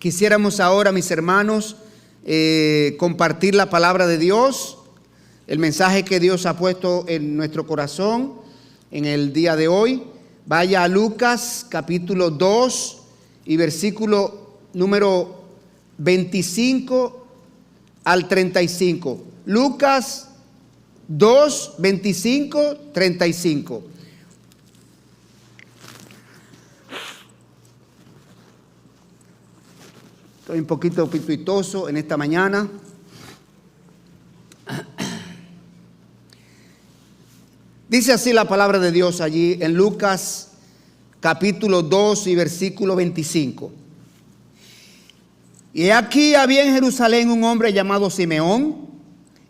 Quisiéramos ahora, mis hermanos, compartir la palabra de Dios, el mensaje que Dios ha puesto en nuestro corazón en el día de hoy. Vaya a Lucas capítulo 2 y versículo número 25 al 35. Lucas 2, 25, 35. Estoy un poquito pituitoso en esta mañana. Dice así la palabra de Dios allí en Lucas capítulo 2 y versículo 25. Y aquí había en Jerusalén un hombre llamado Simeón,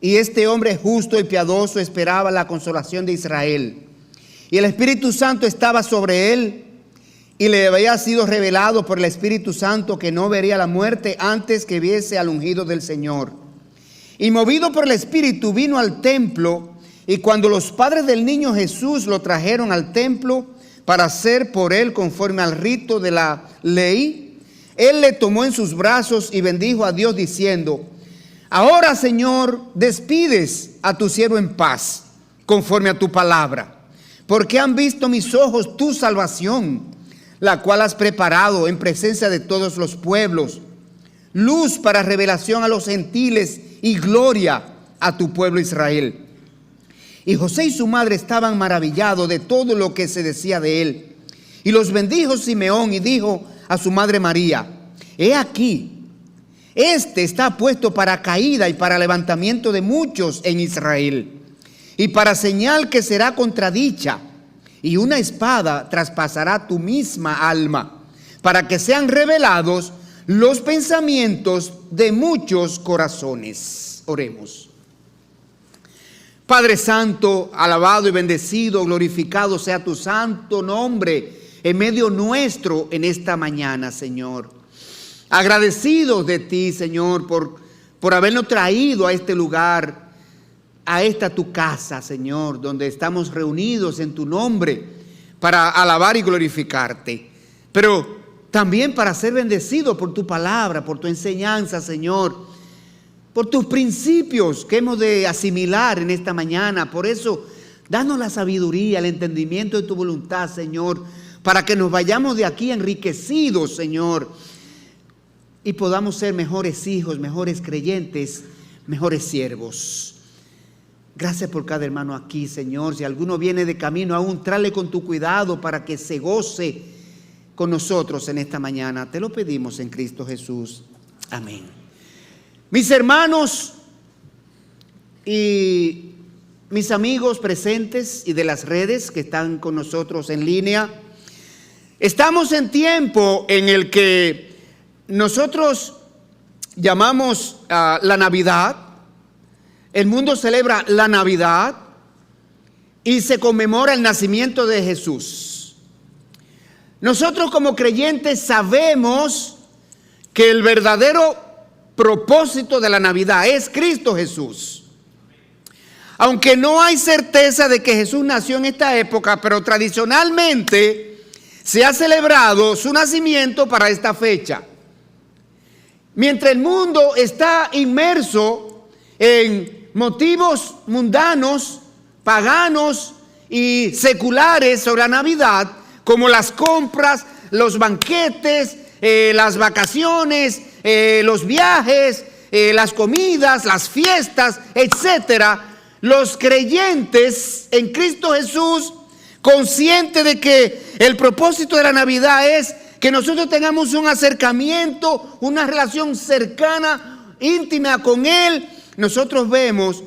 y este hombre justo y piadoso esperaba la consolación de Israel. Y el Espíritu Santo estaba sobre él, y le había sido revelado por el Espíritu Santo que no vería la muerte antes que viese al ungido del Señor. Y movido por el Espíritu vino al templo, y cuando los padres del niño Jesús lo trajeron al templo para hacer por él conforme al rito de la ley, él le tomó en sus brazos y bendijo a Dios diciendo: ahora, Señor, despides a tu siervo en paz, conforme a tu palabra, porque han visto mis ojos tu salvación, la cual has preparado en presencia de todos los pueblos, luz para revelación a los gentiles y gloria a tu pueblo Israel. Y José y su madre estaban maravillados de todo lo que se decía de él. Y los bendijo Simeón y dijo a su madre María: he aquí, este está puesto para caída y para levantamiento de muchos en Israel, y para señal que será contradicha, y una espada traspasará tu misma alma, para que sean revelados los pensamientos de muchos corazones. Oremos. Padre Santo, alabado y bendecido, glorificado sea tu santo nombre en medio nuestro en esta mañana, Señor. Agradecidos de ti, Señor, por habernos traído a este lugar, a esta tu casa, Señor, donde estamos reunidos en tu nombre para alabar y glorificarte, pero también para ser bendecidos por tu palabra, por tu enseñanza, Señor, por tus principios que hemos de asimilar en esta mañana. Por eso, danos la sabiduría, el entendimiento de tu voluntad, Señor, para que nos vayamos de aquí enriquecidos, Señor, y podamos ser mejores hijos, mejores creyentes, mejores siervos. Gracias por cada hermano aquí, Señor. Si alguno viene de camino aún, tráele con tu cuidado para que se goce con nosotros en esta mañana. Te lo pedimos en Cristo Jesús. Amén. Mis hermanos y mis amigos presentes y de las redes que están con nosotros en línea, estamos en tiempo en el que nosotros llamamos la Navidad. El mundo celebra la Navidad y se conmemora el nacimiento de Jesús. Nosotros como creyentes sabemos que el verdadero propósito de la Navidad es Cristo Jesús. Aunque no hay certeza de que Jesús nació en esta época, pero tradicionalmente se ha celebrado su nacimiento para esta fecha. Mientras el mundo está inmerso en motivos mundanos, paganos y seculares sobre la Navidad, como las compras, los banquetes, las vacaciones, los viajes, las comidas, las fiestas, etcétera, los creyentes en Cristo Jesús, conscientes de que el propósito de la Navidad es que nosotros tengamos un acercamiento, una relación cercana, íntima con Él, nosotros vemos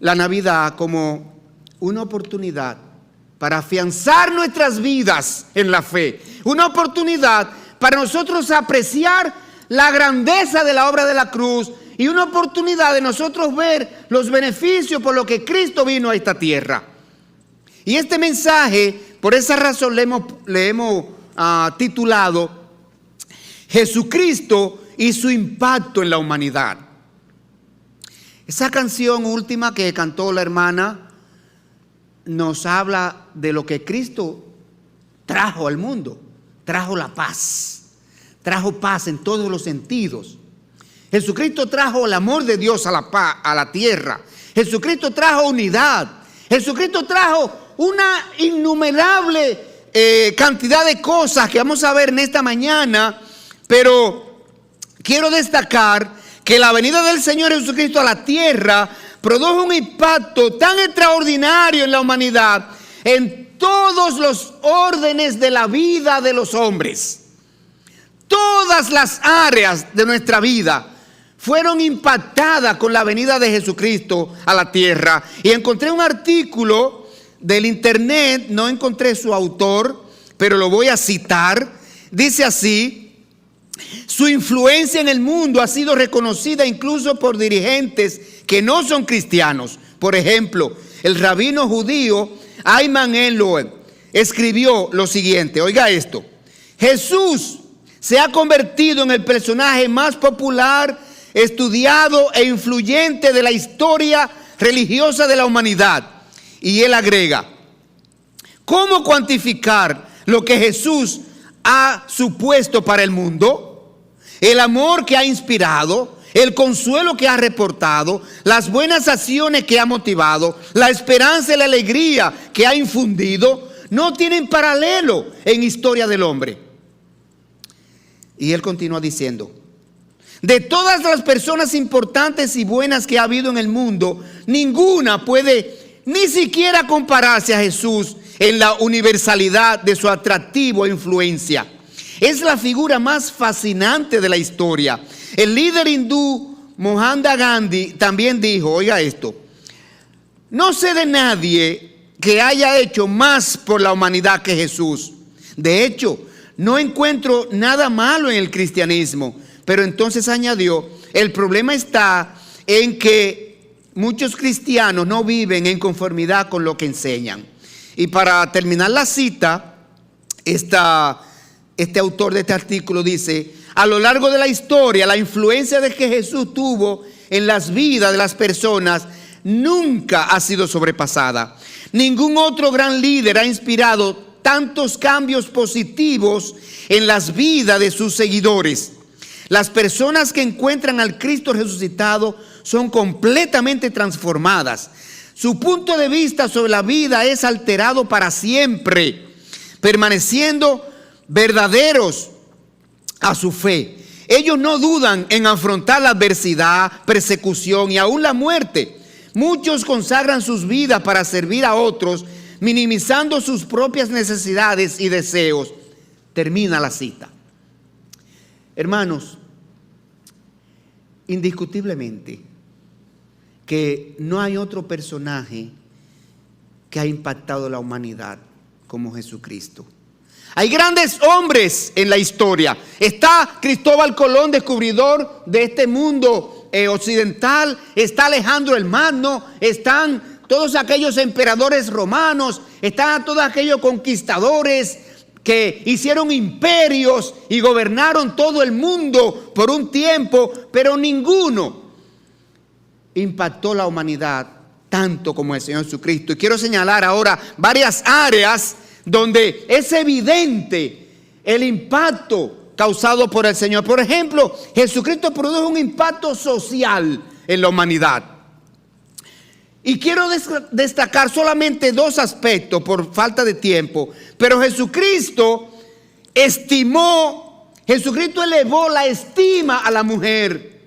la Navidad como una oportunidad para afianzar nuestras vidas en la fe, una oportunidad para nosotros apreciar la grandeza de la obra de la cruz y una oportunidad de nosotros ver los beneficios por lo que Cristo vino a esta tierra. Y este mensaje, por esa razón le hemos titulado Jesucristo y su impacto en la humanidad. Esa canción última que cantó la hermana nos habla de lo que Cristo trajo al mundo. Trajo la paz, trajo paz en todos los sentidos. Jesucristo trajo el amor de Dios a la tierra. Jesucristo trajo unidad. Jesucristo trajo una innumerable cantidad de cosas que vamos a ver en esta mañana, pero quiero destacar que la venida del Señor Jesucristo a la tierra produjo un impacto tan extraordinario en la humanidad, en todos los órdenes de la vida de los hombres. Todas las áreas de nuestra vida fueron impactadas con la venida de Jesucristo a la tierra. Y encontré un artículo del internet, no encontré su autor, pero lo voy a citar. Dice así: su influencia en el mundo ha sido reconocida incluso por dirigentes que no son cristianos. Por ejemplo, el rabino judío Ayman Eloe escribió lo siguiente, oiga esto: Jesús se ha convertido en el personaje más popular, estudiado e influyente de la historia religiosa de la humanidad. Y él agrega: ¿cómo cuantificar lo que Jesús ha supuesto para el mundo? El amor que ha inspirado, el consuelo que ha reportado, las buenas acciones que ha motivado, la esperanza y la alegría que ha infundido, no tienen paralelo en historia del hombre. Y él continúa diciendo: de todas las personas importantes y buenas que ha habido en el mundo, ninguna puede ni siquiera compararse a Jesús en la universalidad de su atractivo e influencia. Es la figura más fascinante de la historia. El líder hindú Mahatma Gandhi también dijo, oiga esto: no sé de nadie que haya hecho más por la humanidad que Jesús. De hecho, no encuentro nada malo en el cristianismo. Pero entonces añadió: el problema está en que muchos cristianos no viven en conformidad con lo que enseñan. Y para terminar la cita, este autor de este artículo dice: a lo largo de la historia, la influencia de que Jesús tuvo en las vidas de las personas nunca ha sido sobrepasada. Ningún otro gran líder ha inspirado tantos cambios positivos en las vidas de sus seguidores. Las personas que encuentran al Cristo resucitado son completamente transformadas. Su punto de vista sobre la vida es alterado para siempre, permaneciendo verdaderos a su fe. Ellos no dudan en afrontar la adversidad, persecución y aún la muerte. Muchos consagran sus vidas para servir a otros, minimizando sus propias necesidades y deseos. Termina la cita. Hermanos, indiscutiblemente que no hay otro personaje que ha impactado la humanidad como Jesucristo. Hay grandes hombres en la historia. Está Cristóbal Colón, descubridor de este mundo occidental. Está Alejandro el Magno. Están todos aquellos emperadores romanos. Están todos aquellos conquistadores que hicieron imperios y gobernaron todo el mundo por un tiempo, pero ninguno impactó la humanidad tanto como el Señor Jesucristo. Y quiero señalar ahora varias áreas donde es evidente el impacto causado por el Señor. Por ejemplo, Jesucristo produjo un impacto social en la humanidad. Y quiero destacar solamente dos aspectos por falta de tiempo. Pero Jesucristo elevó la estima a la mujer,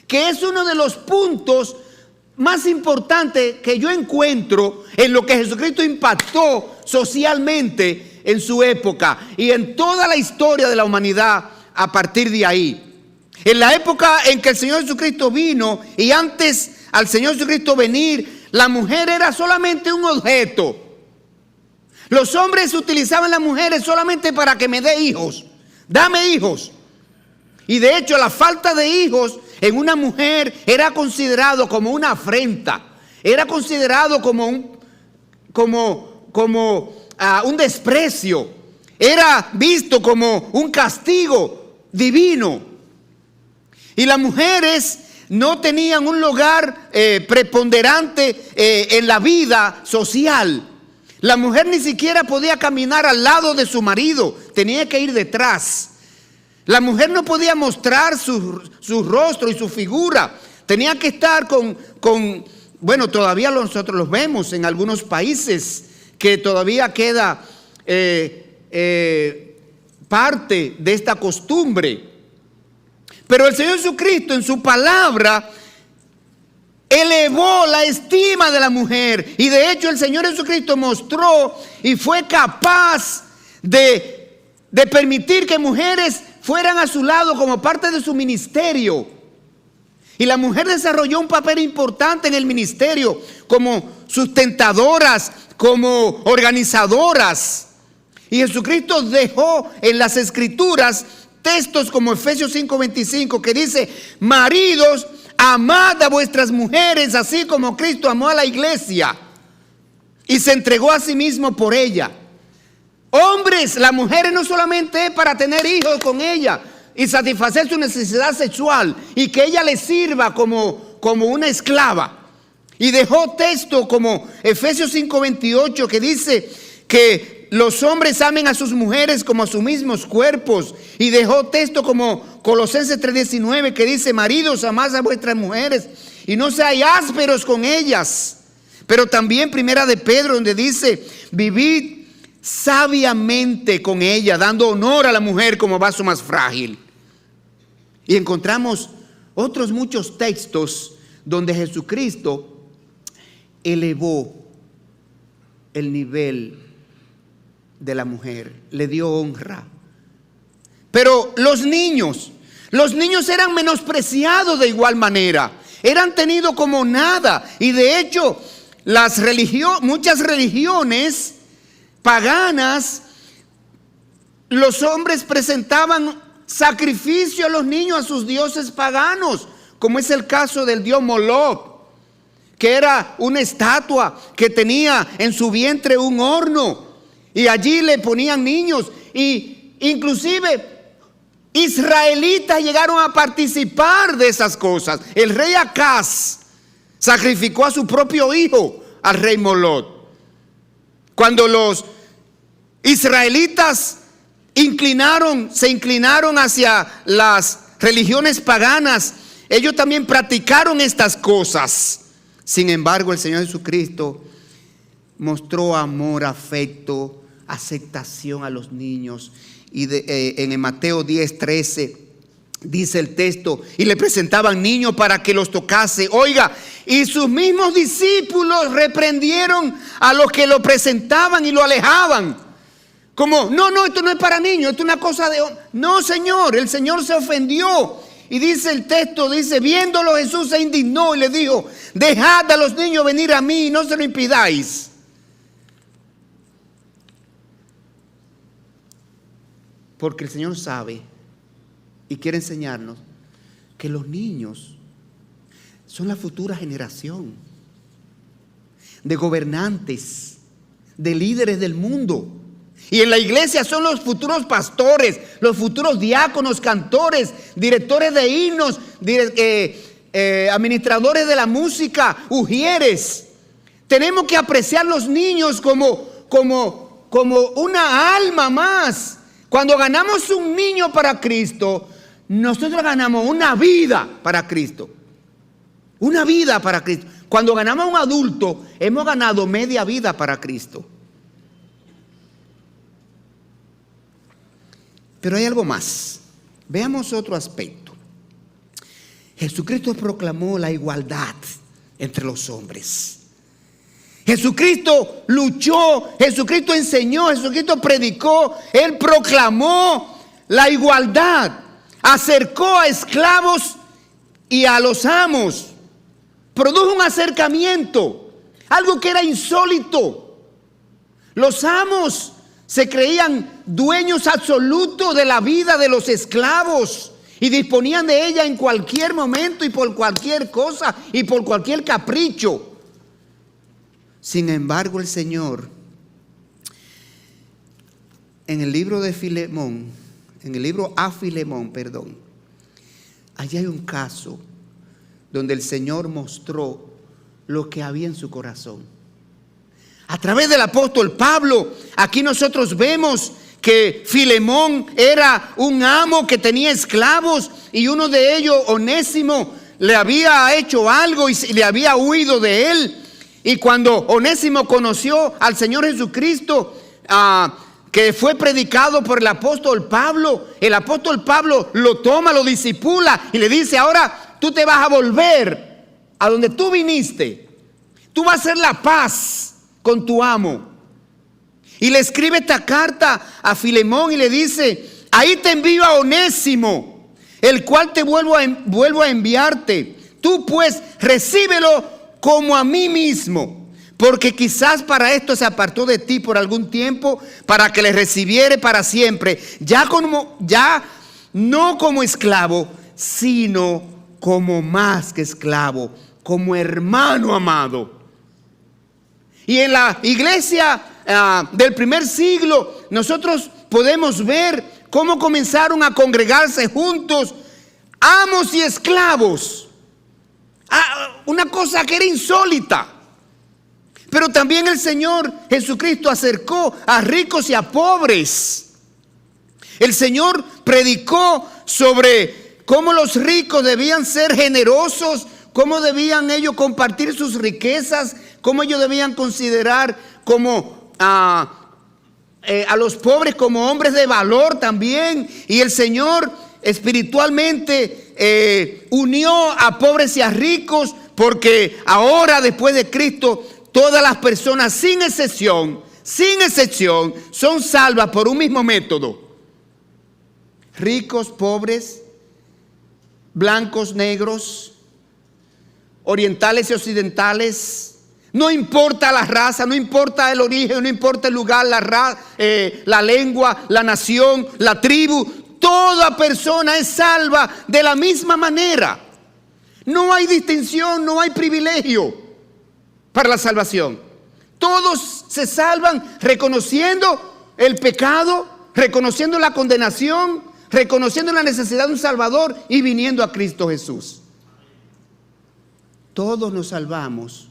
que es uno de los puntos más importantes que yo encuentro en lo que Jesucristo impactó socialmente en su época y en toda la historia de la humanidad a partir de ahí. En la época en que el Señor Jesucristo vino y antes al Señor Jesucristo venir, la mujer era solamente un objeto. Los hombres utilizaban a las mujeres solamente para que me dé hijos. Dame hijos. Y de hecho la falta de hijos en una mujer era considerado como una afrenta. Era considerado como un desprecio. Era visto como un castigo divino. Y las mujeres no tenían un lugar preponderante en la vida social. La mujer ni siquiera podía caminar al lado de su marido, tenía que ir detrás. La mujer no podía mostrar su rostro y su figura. Tenía que estar bueno, todavía nosotros los vemos en algunos países que todavía queda parte de esta costumbre. Pero el Señor Jesucristo en su palabra elevó la estima de la mujer. Y de hecho el Señor Jesucristo mostró y fue capaz de permitir que mujeres fueran a su lado como parte de su ministerio. Y la mujer desarrolló un papel importante en el ministerio como sustentadoras, como organizadoras. Y Jesucristo dejó en las Escrituras textos como Efesios 5:25 que dice: maridos, amad a vuestras mujeres así como Cristo amó a la iglesia y se entregó a sí mismo por ella. Hombres, la mujer no solamente es para tener hijos con ella y satisfacer su necesidad sexual y que ella le sirva como una esclava. Y dejó texto como Efesios 5:28 que dice que los hombres amen a sus mujeres como a sus mismos cuerpos. Y dejó texto como Colosenses 3:19 que dice: maridos, amad a vuestras mujeres y no seáis ásperos con ellas. Pero también Primera de Pedro, donde dice: vivid sabiamente con ella, dando honor a la mujer como vaso más frágil. Y encontramos otros muchos textos donde Jesucristo elevó el nivel de la mujer, le dio honra. Pero los niños eran menospreciados de igual manera, eran tenidos como nada. Y de hecho muchas religiones paganas, los hombres presentaban sacrificio a los niños, a sus dioses paganos, como es el caso del dios Moloch, que era una estatua que tenía en su vientre un horno, y allí le ponían niños. Y inclusive israelitas llegaron a participar de esas cosas. El rey Acaz sacrificó a su propio hijo al rey Moloch. Cuando los israelitas se inclinaron hacia las religiones paganas, ellos también practicaron estas cosas. Sin embargo, el Señor Jesucristo mostró amor, afecto, aceptación a los niños. Y en Mateo 10:13 dice el texto: y le presentaban niños para que los tocase. Oiga, y sus mismos discípulos reprendieron a los que lo presentaban y lo alejaban. Como, no, esto no es para niños, esto es una cosa de... No, Señor, el Señor se ofendió. Y dice el texto, viéndolo Jesús se indignó y le dijo: dejad a los niños venir a mí y no se lo impidáis. Porque el Señor sabe y quiere enseñarnos que los niños son la futura generación de gobernantes, de líderes del mundo. Y en la iglesia son los futuros pastores, los futuros diáconos, cantores, directores de himnos, administradores de la música, ujieres. Tenemos que apreciar los niños como una alma más. Cuando ganamos un niño para Cristo, nosotros ganamos una vida para Cristo. Una vida para Cristo. Cuando ganamos a un adulto, hemos ganado media vida para Cristo. Pero hay algo más. Veamos otro aspecto. Jesucristo proclamó la igualdad entre los hombres. Jesucristo luchó, Jesucristo enseñó, Jesucristo predicó, Él proclamó la igualdad. Acercó a esclavos y a los amos. Produjo un acercamiento, algo que era insólito. Los amos se creían dueños absolutos de la vida de los esclavos y disponían de ella en cualquier momento y por cualquier cosa y por cualquier capricho. Sin embargo, el Señor, en el libro de Filemón, en el libro a Filemón, allí hay un caso donde el Señor mostró lo que había en su corazón. A través del apóstol Pablo, aquí nosotros vemos que Filemón era un amo que tenía esclavos y uno de ellos, Onésimo, le había hecho algo y le había huido de él. Y cuando Onésimo conoció al Señor Jesucristo, que fue predicado por el apóstol Pablo lo toma, lo discipula y le dice: ahora tú te vas a volver a donde tú viniste. Tú vas a hacer la paz con tu amo. Y le escribe esta carta a Filemón y le dice: ahí te envío a Onésimo, el cual te vuelvo a enviarte. Tú pues recíbelo como a mí mismo, porque quizás para esto se apartó de ti por algún tiempo, para que le recibiere para siempre, ya no como esclavo, sino como más que esclavo, como hermano amado. Y en la iglesia del primer siglo, nosotros podemos ver cómo comenzaron a congregarse juntos amos y esclavos. Una cosa que era insólita. Pero también el Señor Jesucristo acercó a ricos y a pobres. El Señor predicó sobre cómo los ricos debían ser generosos, cómo debían ellos compartir sus riquezas, cómo ellos debían considerar como a los pobres como hombres de valor también. Y el Señor espiritualmente unió a pobres y a ricos, porque ahora, después de Cristo, todas las personas sin excepción son salvas por un mismo método. Ricos, pobres, blancos, negros, orientales y occidentales. No importa la raza, no importa el origen, no importa el lugar, la lengua, la nación, la tribu. Toda persona es salva de la misma manera. No hay distinción, no hay privilegio para la salvación. Todos se salvan reconociendo el pecado, reconociendo la condenación, reconociendo la necesidad de un Salvador y viniendo a Cristo Jesús. Todos nos salvamos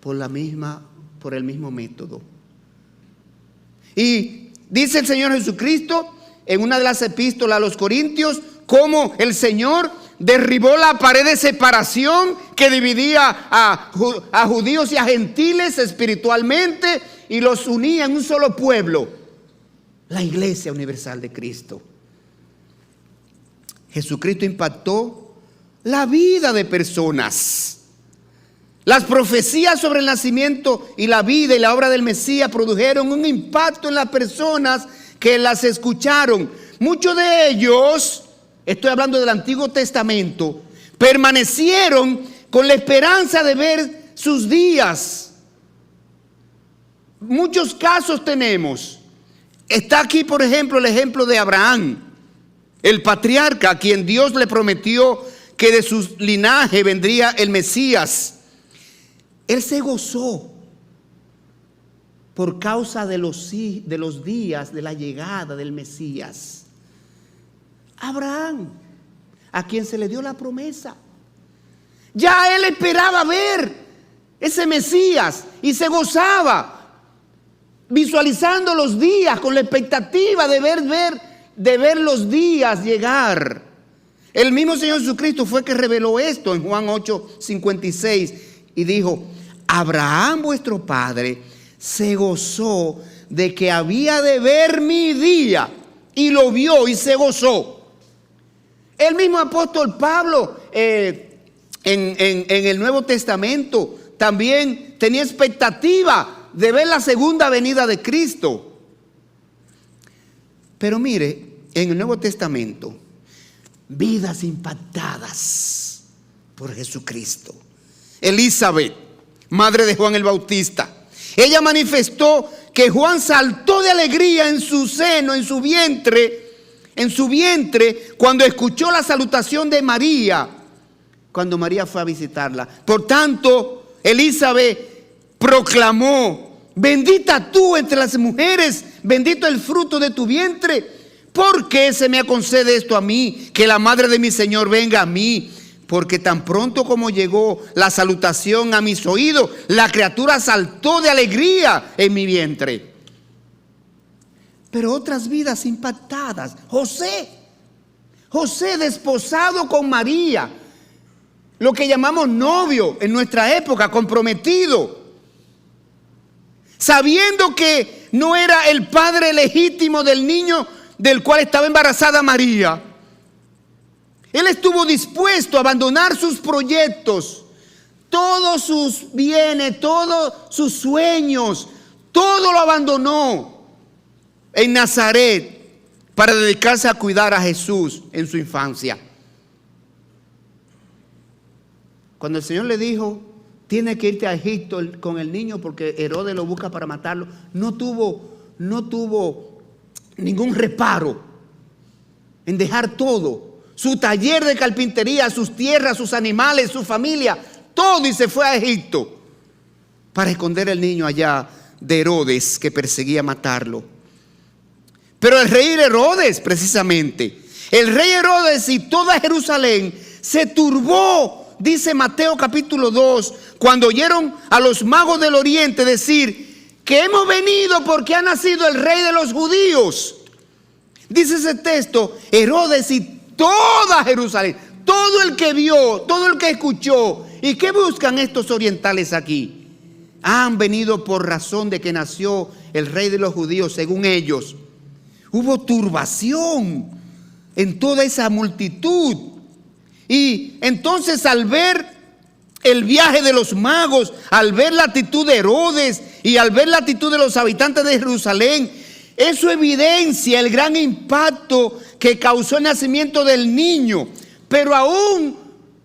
por el mismo método. Y dice el Señor Jesucristo en una de las epístolas a los Corintios, cómo el Señor derribó la pared de separación que dividía a judíos y a gentiles espiritualmente y los unía en un solo pueblo, la Iglesia Universal de Cristo. Jesucristo impactó la vida de personas. Las profecías sobre el nacimiento y la vida y la obra del Mesías produjeron un impacto en las personas que las escucharon. Muchos de ellos, estoy hablando del Antiguo Testamento, permanecieron con la esperanza de ver sus días. Muchos casos tenemos. Está aquí, por ejemplo, el ejemplo de Abraham, el patriarca, a quien Dios le prometió que de su linaje vendría el Mesías. Él se gozó por causa de los días de la llegada del Mesías. Abraham, a quien se le dio la promesa, ya él esperaba ver ese Mesías y se gozaba visualizando los días con la expectativa de ver los días llegar. El mismo Señor Jesucristo fue que reveló esto en Juan 8:56 y dijo: Abraham vuestro padre se gozó de que había de ver mi día, y lo vio y se gozó. El mismo apóstol Pablo en el Nuevo Testamento también tenía expectativa de ver la segunda venida de Cristo. Pero mire, en el Nuevo Testamento, vidas impactadas por Jesucristo. Elizabeth, madre de Juan el Bautista, ella manifestó que Juan saltó de alegría en su seno, en su vientre, cuando escuchó la salutación de María, cuando María fue a visitarla. Por tanto, Elizabeth proclamó: bendita tú entre las mujeres, bendito el fruto de tu vientre. ¿Por qué se me concede esto a mí, que la madre de mi Señor venga a mí? Porque tan pronto como llegó la salutación a mis oídos, la criatura saltó de alegría en mi vientre. pero otras vidas impactadas. José desposado con María, lo que llamamos novio en nuestra época, comprometido, sabiendo que no era el padre legítimo del niño del cual estaba embarazada María. Él estuvo dispuesto a abandonar sus proyectos, todos sus bienes, todos sus sueños, todo lo abandonó en Nazaret para dedicarse a cuidar a Jesús en su infancia. Cuando el Señor le dijo, tiene que irte a Egipto con el niño porque Herodes lo busca para matarlo, no tuvo ningún reparo en dejar todo, su taller de carpintería, sus tierras, sus animales, su familia, todo, y se fue a Egipto para esconder el niño allá de Herodes, que perseguía matarlo. Pero el rey Herodes, precisamente, el rey Herodes y toda Jerusalén se turbó, dice Mateo capítulo 2, cuando oyeron a los magos del oriente decir que hemos venido porque ha nacido el rey de los judíos. Dice ese texto, Herodes y toda Jerusalén, todo el que vio, todo el que escuchó. ¿Y qué buscan estos orientales aquí? Han venido por razón de que nació el rey de los judíos, según ellos. Hubo turbación en toda esa multitud. Y entonces, al ver el viaje de los magos, al ver la actitud de Herodes y al ver la actitud de los habitantes de Jerusalén, eso evidencia el gran impacto que causó el nacimiento del niño. Pero aún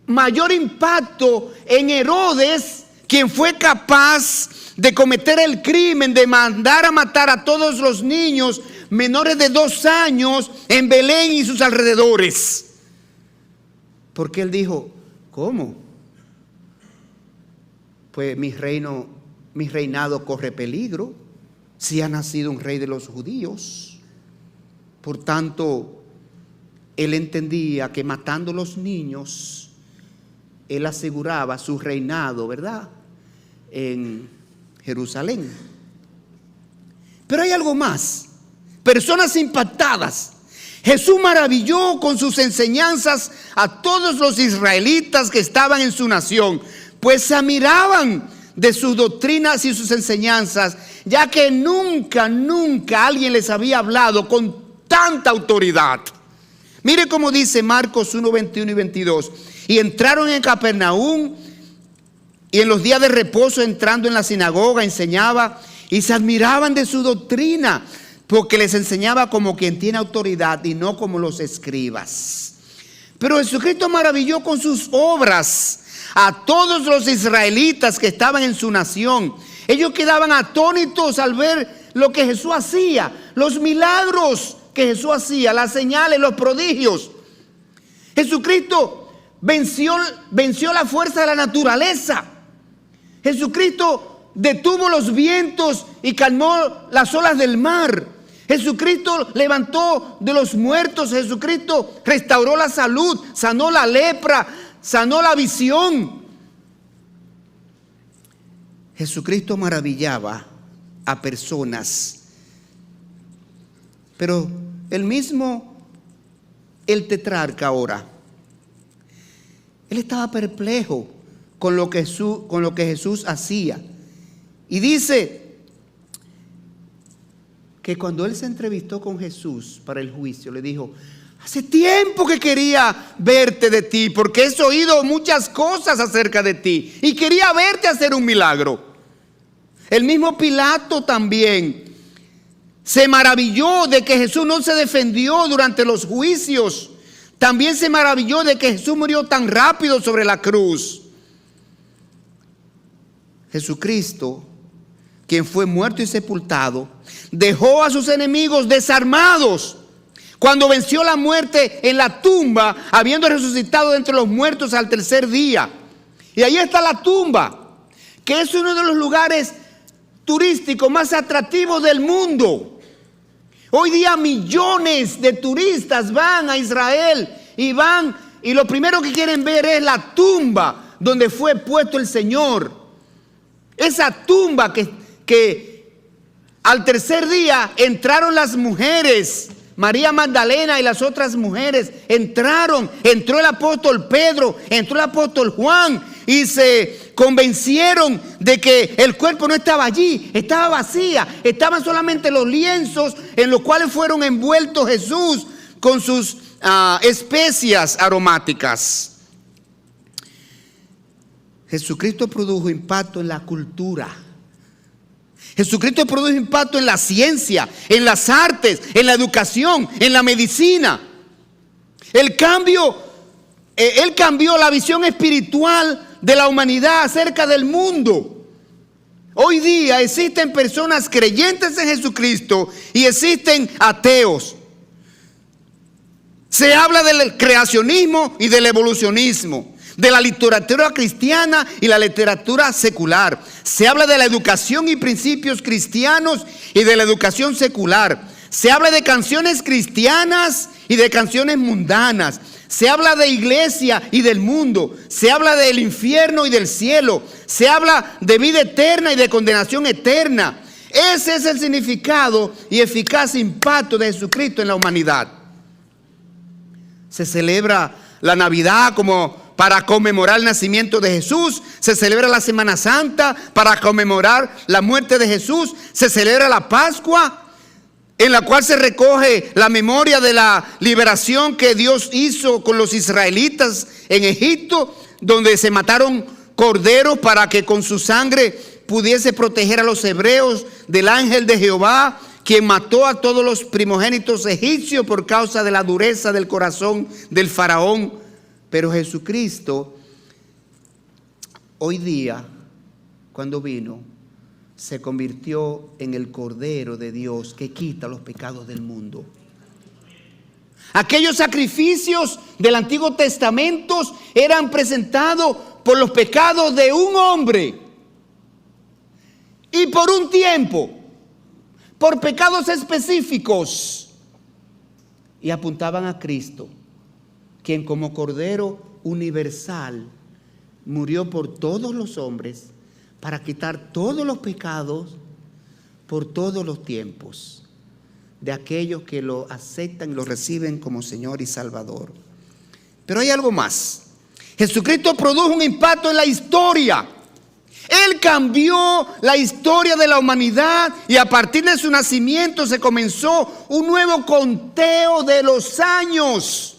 mayor impacto en Herodes, quien fue capaz de cometer el crimen de mandar a matar a todos los niños menores de 2 años en Belén y sus alrededores. Porque él dijo, ¿cómo? Pues mi reinado corre peligro si ha nacido un rey de los judíos. Por tanto, él entendía que matando los niños, él aseguraba su reinado, ¿verdad?, en Jerusalén. Pero hay algo más. Personas impactadas. Jesús maravilló con sus enseñanzas a todos los israelitas que estaban en su nación, pues se admiraban de sus doctrinas y sus enseñanzas, ya que nunca alguien les había hablado con tanta autoridad. Mire cómo dice Marcos 1, 21 y 22. Y entraron en Capernaum, y en los días de reposo, entrando en la sinagoga, enseñaba, y se admiraban de su doctrina, porque les enseñaba como quien tiene autoridad y no como los escribas. Pero Jesucristo maravilló con sus obras a todos los israelitas que estaban en su nación. Ellos quedaban atónitos al ver lo que Jesús hacía, los milagros que Jesús hacía, las señales, los prodigios. Jesucristo venció la fuerza de la naturaleza. Jesucristo detuvo los vientos y calmó las olas del mar. Jesucristo levantó de los muertos. Jesucristo restauró la salud, sanó la lepra, sanó la visión. Jesucristo maravillaba a personas. Pero el tetrarca ahora, él estaba perplejo con lo que Jesús hacía. Y dice que cuando él se entrevistó con Jesús para el juicio, le dijo, hace tiempo que quería verte de ti, porque he oído muchas cosas acerca de ti y quería verte hacer un milagro. El mismo Pilato también se maravilló de que Jesús no se defendió durante los juicios. También se maravilló de que Jesús murió tan rápido sobre la cruz. Jesucristo, quien fue muerto y sepultado, dejó a sus enemigos desarmados cuando venció la muerte en la tumba, habiendo resucitado de entre los muertos al tercer día. Y ahí está la tumba, que es uno de los lugares turísticos más atractivos del mundo. Hoy día millones de turistas van a Israel y lo primero que quieren ver es la tumba donde fue puesto el Señor. Esa tumba que Al tercer día entraron las mujeres, María Magdalena y las otras mujeres entró el apóstol Pedro, entró el apóstol Juan y se convencieron de que el cuerpo no estaba allí, estaba vacía, estaban solamente los lienzos en los cuales fueron envueltos Jesús con sus especias aromáticas. Jesucristo produjo impacto en la cultura. Jesucristo produjo impacto en la ciencia, en las artes, en la educación, en la medicina. Él cambió la visión espiritual de la humanidad acerca del mundo. Hoy día existen personas creyentes en Jesucristo y existen ateos. Se habla del creacionismo y del evolucionismo, de la literatura cristiana y la literatura secular. Se habla de la educación y principios cristianos y de la educación secular. Se habla de canciones cristianas y de canciones mundanas. Se habla de iglesia y del mundo. Se habla del infierno y del cielo. Se habla de vida eterna y de condenación eterna. Ese es el significado y eficaz impacto de Jesucristo en la humanidad. Se celebra la Navidad como para conmemorar el nacimiento de Jesús. Se celebra la Semana Santa para conmemorar la muerte de Jesús. Se celebra la Pascua, en la cual se recoge la memoria de la liberación que Dios hizo con los israelitas en Egipto, donde se mataron corderos para que con su sangre pudiese proteger a los hebreos del ángel de Jehová, quien mató a todos los primogénitos egipcios por causa de la dureza del corazón del faraón. Pero Jesucristo, hoy día, cuando vino, se convirtió en el Cordero de Dios que quita los pecados del mundo. Aquellos sacrificios del Antiguo Testamento eran presentados por los pecados de un hombre y por un tiempo, por pecados específicos, y apuntaban a Cristo, quien como Cordero universal murió por todos los hombres para quitar todos los pecados por todos los tiempos de aquellos que lo aceptan y lo reciben como Señor y Salvador. Pero hay algo más. Jesucristo produjo un impacto en la historia. Él cambió la historia de la humanidad y a partir de su nacimiento se comenzó un nuevo conteo de los años.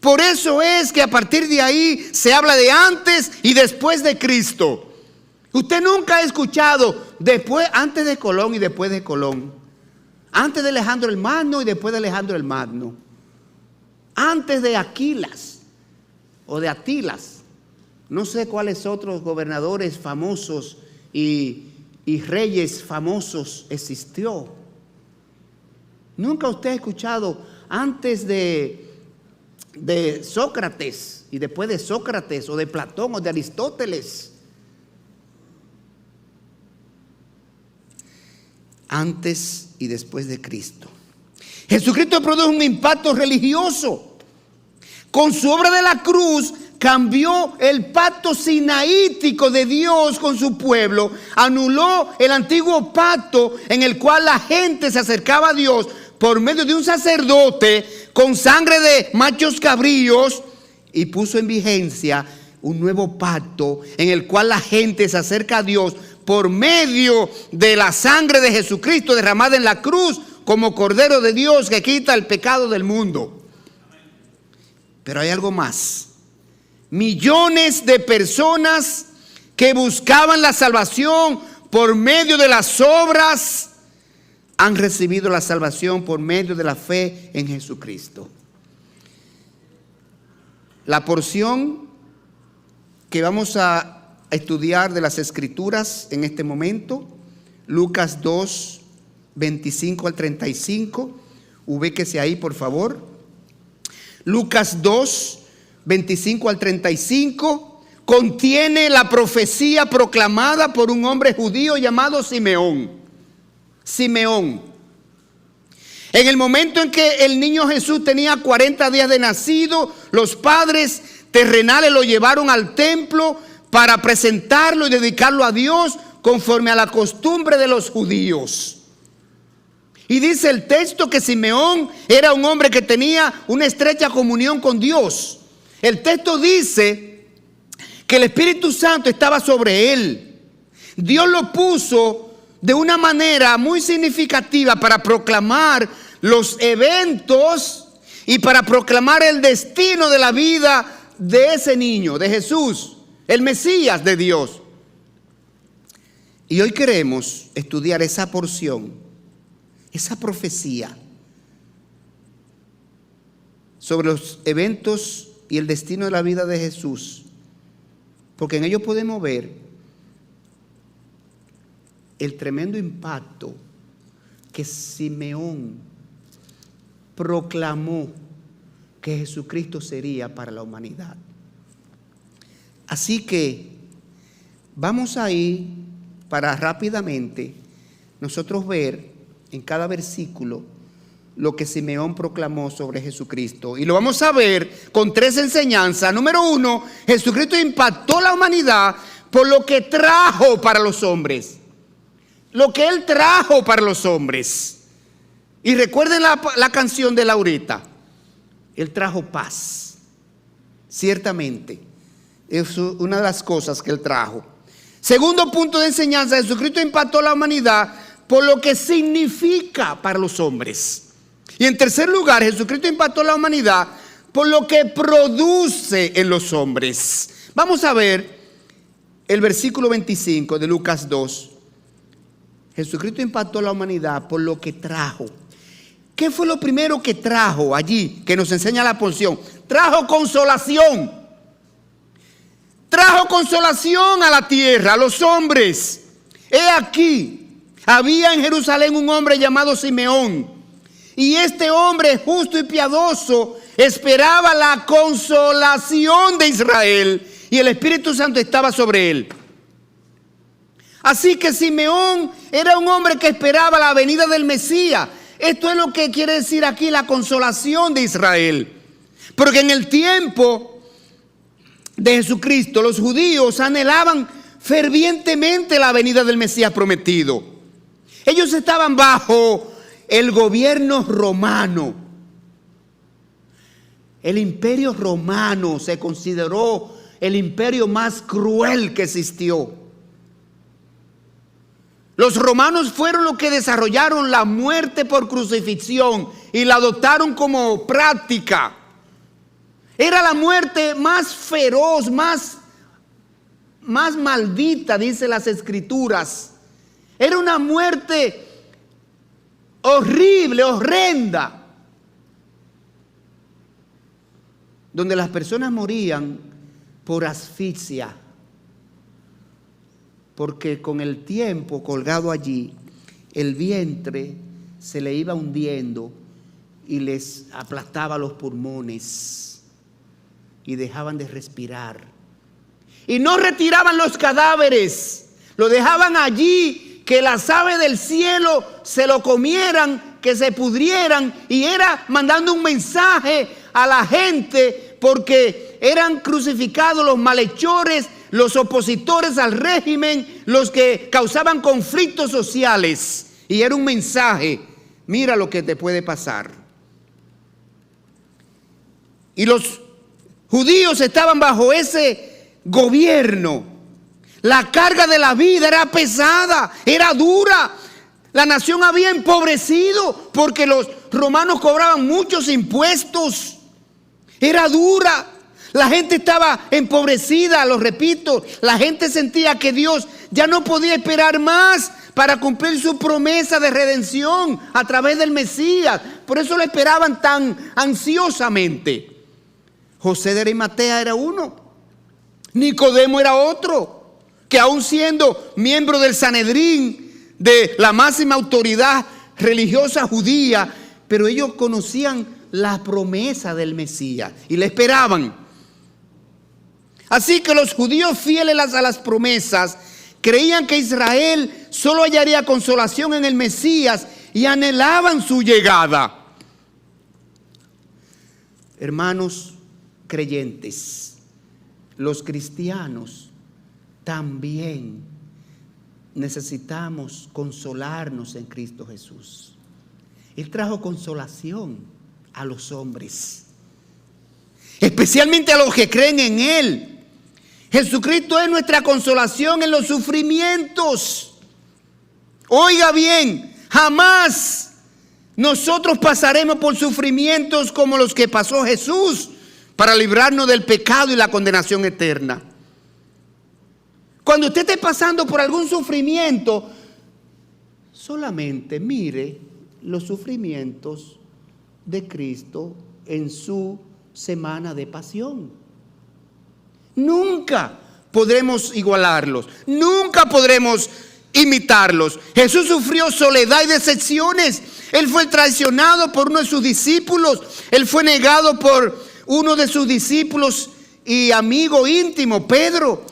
Por eso es que a partir de ahí se habla de antes y después de Cristo. Usted nunca ha escuchado antes de Colón y después de Colón, antes de Alejandro el Magno y después de Alejandro el Magno, antes de Aquilas o de Atilas. No sé cuáles otros gobernadores famosos y reyes famosos existió. Nunca usted ha escuchado antes de Sócrates y después de Sócrates o de Platón o de Aristóteles. Antes y después de Cristo. Jesucristo produjo un impacto religioso. Con su obra de la cruz cambió el pacto sinaítico de Dios con su pueblo, anuló el antiguo pacto en el cual la gente se acercaba a Dios por medio de un sacerdote con sangre de machos cabríos y puso en vigencia un nuevo pacto en el cual la gente se acerca a Dios por medio de la sangre de Jesucristo derramada en la cruz como Cordero de Dios que quita el pecado del mundo. Pero hay algo más. Millones de personas que buscaban la salvación por medio de las obras han recibido la salvación por medio de la fe en Jesucristo. La porción que vamos a estudiar de las Escrituras en este momento, Lucas 2, 25 al 35, ubíquese ahí por favor. Lucas 2, 25 al 35, contiene la profecía proclamada por un hombre judío llamado Simeón. Simeón. En el momento en que el niño Jesús tenía 40 días de nacido, los padres terrenales lo llevaron al templo para presentarlo y dedicarlo a Dios conforme a la costumbre de los judíos. Y dice el texto que Simeón era un hombre que tenía una estrecha comunión con Dios. El texto dice que el Espíritu Santo estaba sobre él. Dios lo puso de una manera muy significativa para proclamar los eventos y para proclamar el destino de la vida de ese niño, de Jesús, el Mesías de Dios. Y hoy queremos estudiar esa porción, esa profecía sobre los eventos y el destino de la vida de Jesús, porque en ello podemos ver el tremendo impacto que Simeón proclamó que Jesucristo sería para la humanidad. Así que vamos a ir para rápidamente nosotros ver en cada versículo lo que Simeón proclamó sobre Jesucristo. Y lo vamos a ver con 3 enseñanzas. Número 1, Jesucristo impactó la humanidad por lo que trajo para los hombres. Lo que Él trajo para los hombres. Y recuerden la canción de Laurita. Él trajo paz. Ciertamente. Es una de las cosas que Él trajo. Segundo punto de enseñanza, Jesucristo impactó la humanidad por lo que significa para los hombres. Y en tercer lugar, Jesucristo impactó la humanidad por lo que produce en los hombres. Vamos a ver el versículo 25 de Lucas 2. Jesucristo impactó la humanidad por lo que trajo. ¿Qué fue lo primero que trajo allí que nos enseña la porción? Trajo consolación. Trajo consolación a la tierra, a los hombres. He aquí, había en Jerusalén un hombre llamado Simeón. Y este hombre justo y piadoso esperaba la consolación de Israel. Y el Espíritu Santo estaba sobre él. Así que Simeón era un hombre que esperaba la venida del Mesías. Esto es lo que quiere decir aquí la consolación de Israel. Porque en el tiempo de Jesucristo, los judíos anhelaban fervientemente la venida del Mesías prometido. Ellos estaban bajo el gobierno romano. El imperio romano se consideró el imperio más cruel que existió. Los romanos fueron los que desarrollaron la muerte por crucifixión y la adoptaron como práctica. Era la muerte más feroz, más maldita, dice las Escrituras. Era una muerte horrible, horrenda, donde las personas morían por asfixia, porque con el tiempo colgado allí, el vientre se le iba hundiendo y les aplastaba los pulmones y dejaban de respirar. Y no retiraban los cadáveres, lo dejaban allí, que las aves del cielo se lo comieran, que se pudrieran, y era mandando un mensaje a la gente, porque eran crucificados los malhechores, los opositores al régimen, los que causaban conflictos sociales. Y era un mensaje: mira lo que te puede pasar. Y los judíos estaban bajo ese gobierno. La carga de la vida era pesada, era dura. La nación había empobrecido porque los romanos cobraban muchos impuestos. Era dura. La gente estaba empobrecida, lo repito. La gente sentía que Dios ya no podía esperar más para cumplir su promesa de redención a través del Mesías. Por eso lo esperaban tan ansiosamente. José de Arimatea era uno. Nicodemo era otro, que aún siendo miembro del Sanedrín, de la máxima autoridad religiosa judía, pero ellos conocían la promesa del Mesías y le esperaban. Así que los judíos fieles a las promesas creían que Israel solo hallaría consolación en el Mesías y anhelaban su llegada. Hermanos creyentes, los cristianos también necesitamos consolarnos en Cristo Jesús. Él trajo consolación a los hombres, especialmente a los que creen en Él. Jesucristo es nuestra consolación en los sufrimientos. Oiga bien, jamás nosotros pasaremos por sufrimientos como los que pasó Jesús para librarnos del pecado y la condenación eterna. Cuando usted esté pasando por algún sufrimiento, solamente mire los sufrimientos de Cristo en su semana de pasión. Nunca podremos igualarlos, nunca podremos imitarlos. Jesús sufrió soledad y decepciones. Él fue traicionado por uno de sus discípulos. Él fue negado por uno de sus discípulos y amigo íntimo, Pedro.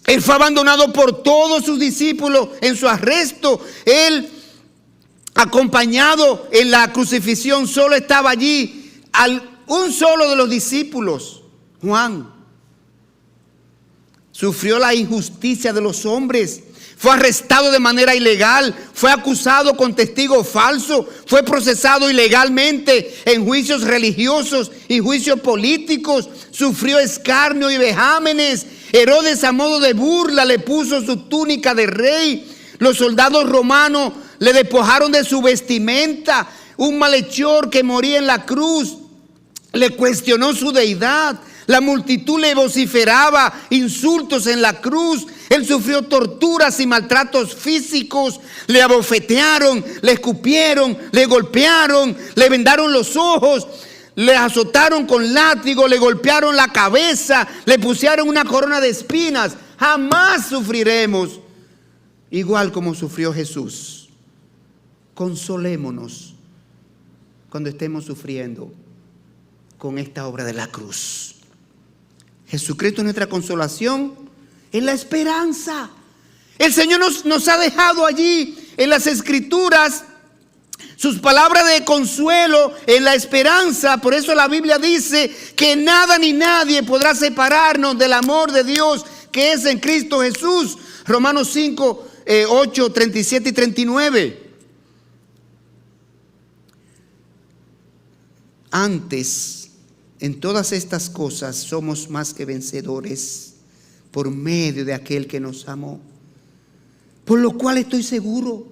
Él fue abandonado por todos sus discípulos en su arresto. Él, acompañado en la crucifixión, solo estaba allí un solo de los discípulos, Juan. Sufrió la injusticia de los hombres. Fue arrestado de manera ilegal. Fue acusado con testigo falso. Fue procesado ilegalmente en juicios religiosos y juicios políticos. Sufrió escarnio y vejámenes. Herodes, a modo de burla, le puso su túnica de rey. Los soldados romanos le despojaron de su vestimenta. Un malhechor que moría en la cruz le cuestionó su deidad. La multitud le vociferaba insultos en la cruz. Él sufrió torturas y maltratos físicos. Le abofetearon, le escupieron, le golpearon, le vendaron los ojos, le azotaron con látigo, le golpearon la cabeza, le pusieron una corona de espinas. Jamás sufriremos igual como sufrió Jesús. Consolémonos cuando estemos sufriendo con esta obra de la cruz. Jesucristo es nuestra consolación, es la esperanza. El Señor nos ha dejado allí en las Escrituras sus palabras de consuelo en la esperanza. Por eso la Biblia dice que nada ni nadie podrá separarnos del amor de Dios que es en Cristo Jesús. Romanos 5, 8, 37 y 39. Antes, en todas estas cosas somos más que vencedores por medio de aquel que nos amó. Por lo cual estoy seguro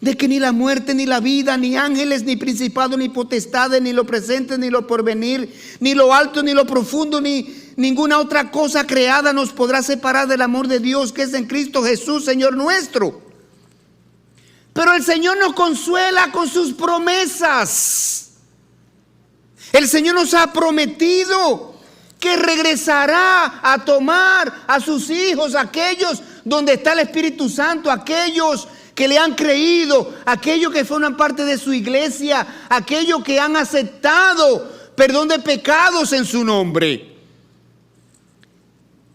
de que ni la muerte, ni la vida, ni ángeles, ni principados, ni potestades, ni lo presente, ni lo porvenir, ni lo alto, ni lo profundo, ni ninguna otra cosa creada nos podrá separar del amor de Dios que es en Cristo Jesús, Señor nuestro. Pero el Señor nos consuela con sus promesas. El Señor nos ha prometido que regresará a tomar a sus hijos, aquellos donde está el Espíritu Santo, aquellos que le han creído, aquellos que forman parte de su iglesia, aquellos que han aceptado perdón de pecados en su nombre.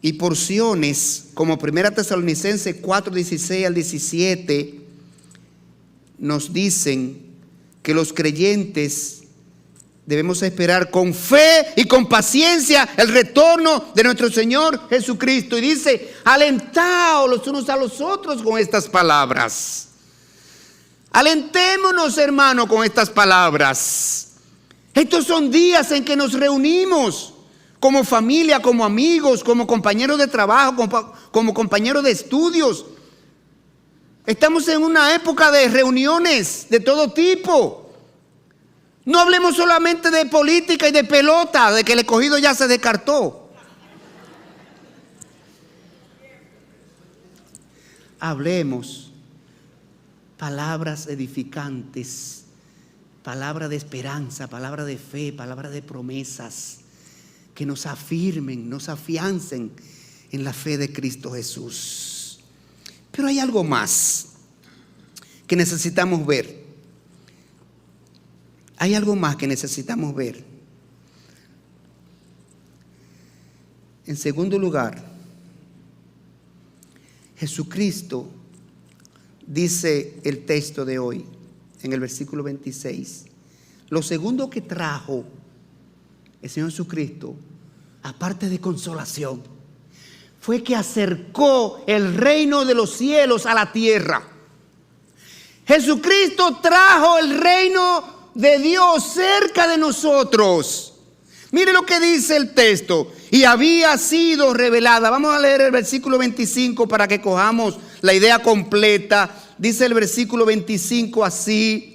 Y porciones como 1 Tesalonicenses 4, 16 al 17 nos dicen que los creyentes debemos esperar con fe y con paciencia el retorno de nuestro Señor Jesucristo. Y dice, alentaos los unos a los otros con estas palabras. Alentémonos, hermano, con estas palabras. Estos son días en que nos reunimos como familia, como amigos, como compañeros de trabajo, como compañeros de estudios. Estamos en una época de reuniones de todo tipo. No hablemos solamente de política y de pelota, de que el escogido ya se descartó. Hablemos palabras edificantes, palabra de esperanza, palabra de fe, palabra de promesas que nos afirmen, nos afiancen en la fe de Cristo Jesús. Pero hay algo más que necesitamos ver. Hay algo más que necesitamos ver. En segundo lugar, Jesucristo, dice el texto de hoy, en el versículo 26, lo segundo que trajo el Señor Jesucristo, aparte de consolación, fue que acercó el reino de los cielos a la tierra. Jesucristo trajo el reino de Dios cerca de nosotros. Mire lo que dice el texto. Y había sido revelada. Vamos a leer el versículo 25 para que cojamos la idea completa. Dice el versículo 25 así.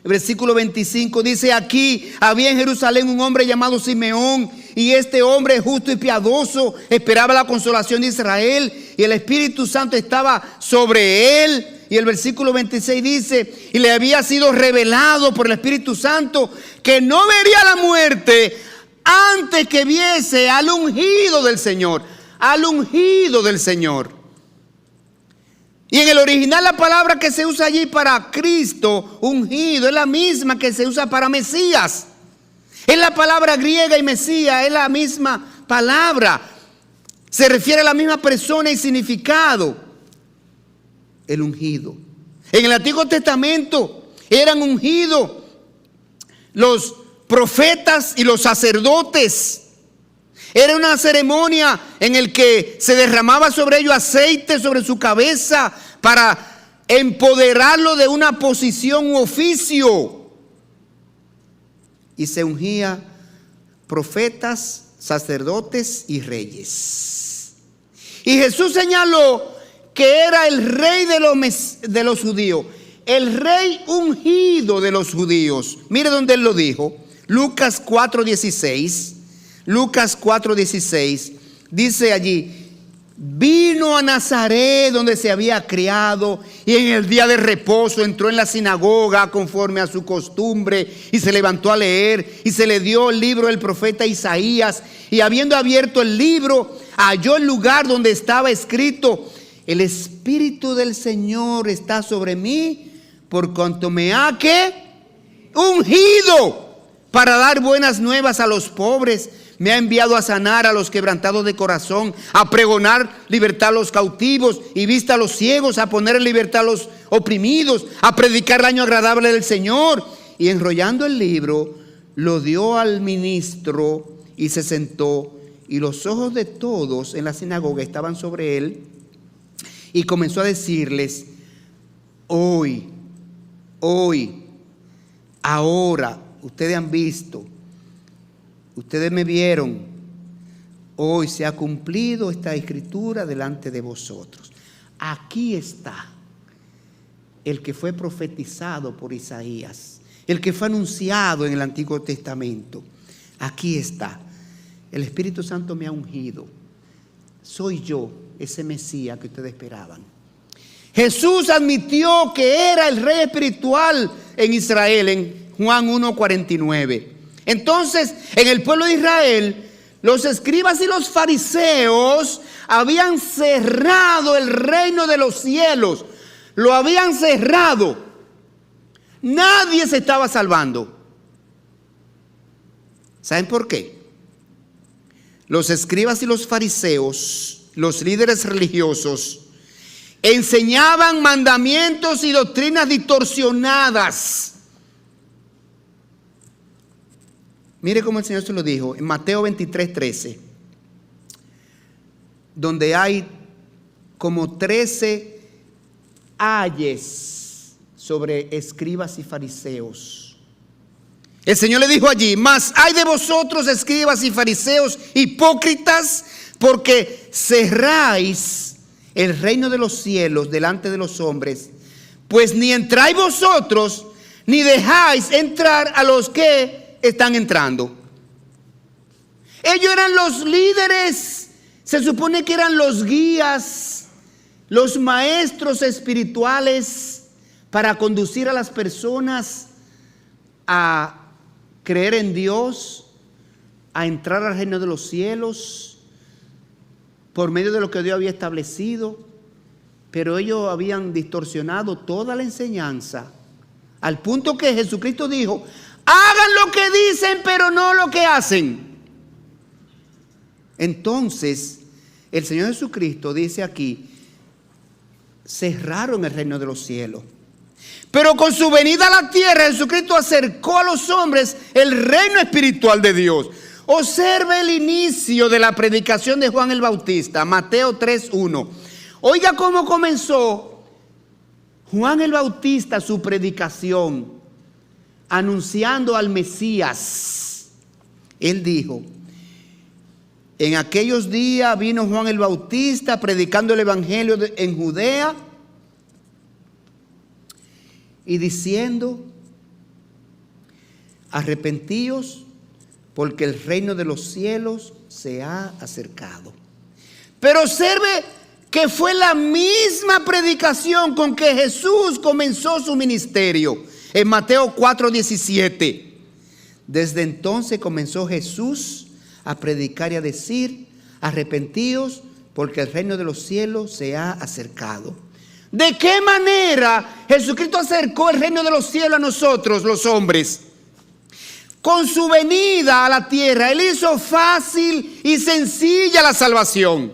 El versículo 25 dice: aquí había en Jerusalén un hombre llamado Simeón, y este hombre justo y piadoso esperaba la consolación de Israel, y el Espíritu Santo estaba sobre él. Y el versículo 26 dice: y le había sido revelado por el Espíritu Santo que no vería la muerte antes que viese al ungido del Señor. Al ungido del Señor. Y en el original la palabra que se usa allí para Cristo, ungido, es la misma que se usa para Mesías. Es la palabra griega, y Mesías es la misma palabra. Se refiere a la misma persona y significado. El ungido. En el Antiguo Testamento eran ungidos los profetas y los sacerdotes. Era una ceremonia en la que se derramaba sobre ellos aceite sobre su cabeza para empoderarlo de una posición u oficio. Y se ungía profetas, sacerdotes y reyes. Y Jesús señaló que era el rey de los judíos, el rey ungido de los judíos. Mire donde él lo dijo. Lucas 4:16. Lucas 4:16 dice allí: vino a Nazaret donde se había criado, y en el día de reposo entró en la sinagoga conforme a su costumbre, y se levantó a leer, y se le dio el libro del profeta Isaías, y habiendo abierto el libro, halló el lugar donde estaba escrito: el Espíritu del Señor está sobre mí, por cuanto me ha ungido para dar buenas nuevas a los pobres. Me ha enviado a sanar a los quebrantados de corazón, a pregonar libertad a los cautivos y vista a los ciegos, a poner en libertad a los oprimidos, a predicar el año agradable del Señor. Y enrollando el libro, lo dio al ministro y se sentó. Y los ojos de todos en la sinagoga estaban sobre él. Y comenzó a decirles: hoy, ahora, ustedes han visto, ustedes me vieron, hoy se ha cumplido esta escritura delante de vosotros. Aquí está el que fue profetizado por Isaías, el que fue anunciado en el Antiguo Testamento. Aquí está. El Espíritu Santo me ha ungido. Soy yo, ese Mesías que ustedes esperaban. Jesús admitió que era el rey espiritual en Israel en Juan 1:49. Entonces, en el pueblo de Israel, los escribas y los fariseos habían cerrado el reino de los cielos. Lo habían cerrado. Nadie se estaba salvando. ¿Saben por qué? Los escribas y los fariseos, los líderes religiosos, enseñaban mandamientos y doctrinas distorsionadas. Mire cómo el Señor se lo dijo en Mateo 23:13, donde hay como 13 ayes sobre escribas y fariseos. El Señor le dijo allí: mas hay de vosotros, escribas y fariseos, hipócritas, porque cerráis el reino de los cielos delante de los hombres, pues ni entráis vosotros, ni dejáis entrar a los que están entrando. Ellos eran los líderes, se supone que eran los guías, los maestros espirituales para conducir a las personas a creer en Dios, a entrar al reino de los cielos por medio de lo que Dios había establecido. Pero ellos habían distorsionado toda la enseñanza, al punto que Jesucristo dijo: hagan lo que dicen, pero no lo que hacen. Entonces, el Señor Jesucristo dice aquí: cerraron el reino de los cielos. Pero con su venida a la tierra, Jesucristo acercó a los hombres el reino espiritual de Dios. Observe el inicio de la predicación de Juan el Bautista, Mateo 3:1. Oiga cómo comenzó Juan el Bautista su predicación, anunciando al Mesías. Él dijo: en aquellos días vino Juan el Bautista predicando el evangelio en Judea y diciendo: arrepentíos, porque el reino de los cielos se ha acercado. Pero observe que fue la misma predicación con que Jesús comenzó su ministerio. En Mateo 4:17. Desde entonces comenzó Jesús a predicar y a decir: arrepentíos, porque el reino de los cielos se ha acercado. ¿De qué manera Jesucristo acercó el reino de los cielos a nosotros, los hombres? Con su venida a la tierra, Él hizo fácil y sencilla la salvación.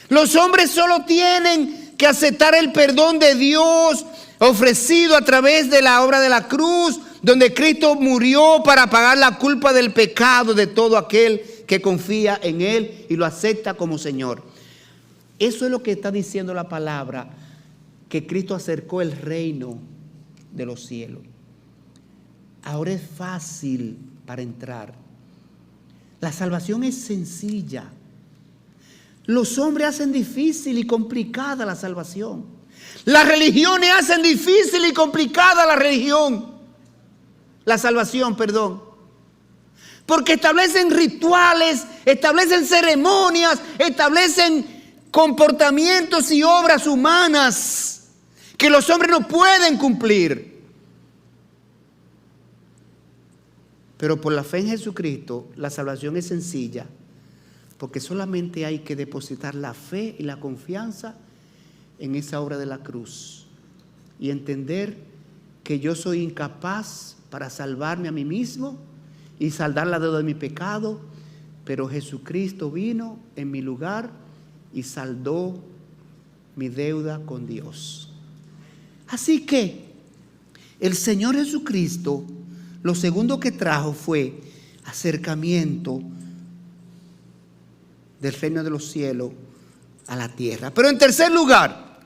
Los hombres solo tienen que aceptar el perdón de Dios ofrecido a través de la obra de la cruz, donde Cristo murió para pagar la culpa del pecado de todo aquel que confía en Él y lo acepta como Señor. Eso es lo que está diciendo la palabra, que Cristo acercó el reino de los cielos. Ahora es fácil para entrar. La salvación es sencilla. Los hombres hacen difícil y complicada la salvación. Las religiones hacen difícil y complicada la salvación, perdón. Porque establecen rituales, establecen ceremonias, establecen comportamientos y obras humanas que los hombres no pueden cumplir. Pero por la fe en Jesucristo, la salvación es sencilla, porque solamente hay que depositar la fe y la confianza en esa obra de la cruz y entender que yo soy incapaz para salvarme a mí mismo y saldar la deuda de mi pecado, pero Jesucristo vino en mi lugar y saldó mi deuda con Dios. Así que el Señor Jesucristo, lo segundo que trajo fue acercamiento del reino de los cielos a la tierra. Pero en tercer lugar,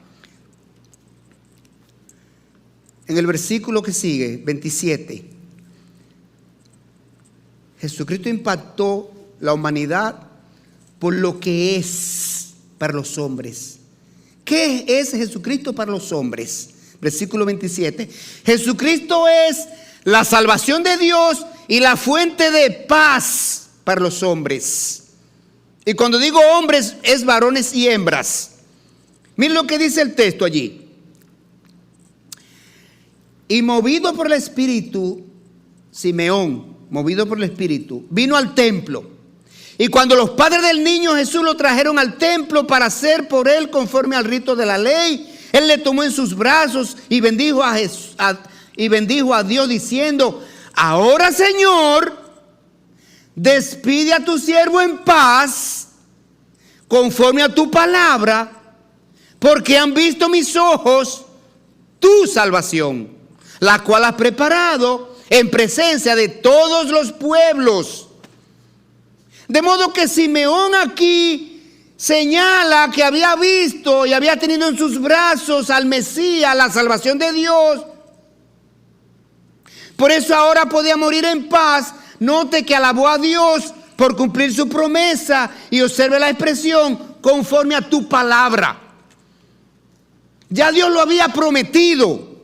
en el versículo que sigue, 27, Jesucristo impactó la humanidad por lo que es para los hombres. ¿Qué es Jesucristo para los hombres? Versículo 27. Jesucristo es la salvación de Dios y la fuente de paz para los hombres. Y cuando digo hombres, es varones y hembras. Miren lo que dice el texto allí. Y movido por el Espíritu, Simeón, movido por el Espíritu, vino al templo. Y cuando los padres del niño Jesús lo trajeron al templo para hacer por él conforme al rito de la ley, él le tomó en sus brazos y bendijo a Dios diciendo: ahora, Señor, despide a tu siervo en paz, conforme a tu palabra, porque han visto mis ojos tu salvación, la cual has preparado en presencia de todos los pueblos. De modo que Simeón aquí señala que había visto y había tenido en sus brazos al Mesías, la salvación de Dios. Por eso ahora podía morir en paz. Note que alabó a Dios por cumplir su promesa y observe la expresión: conforme a tu palabra. Ya Dios lo había prometido.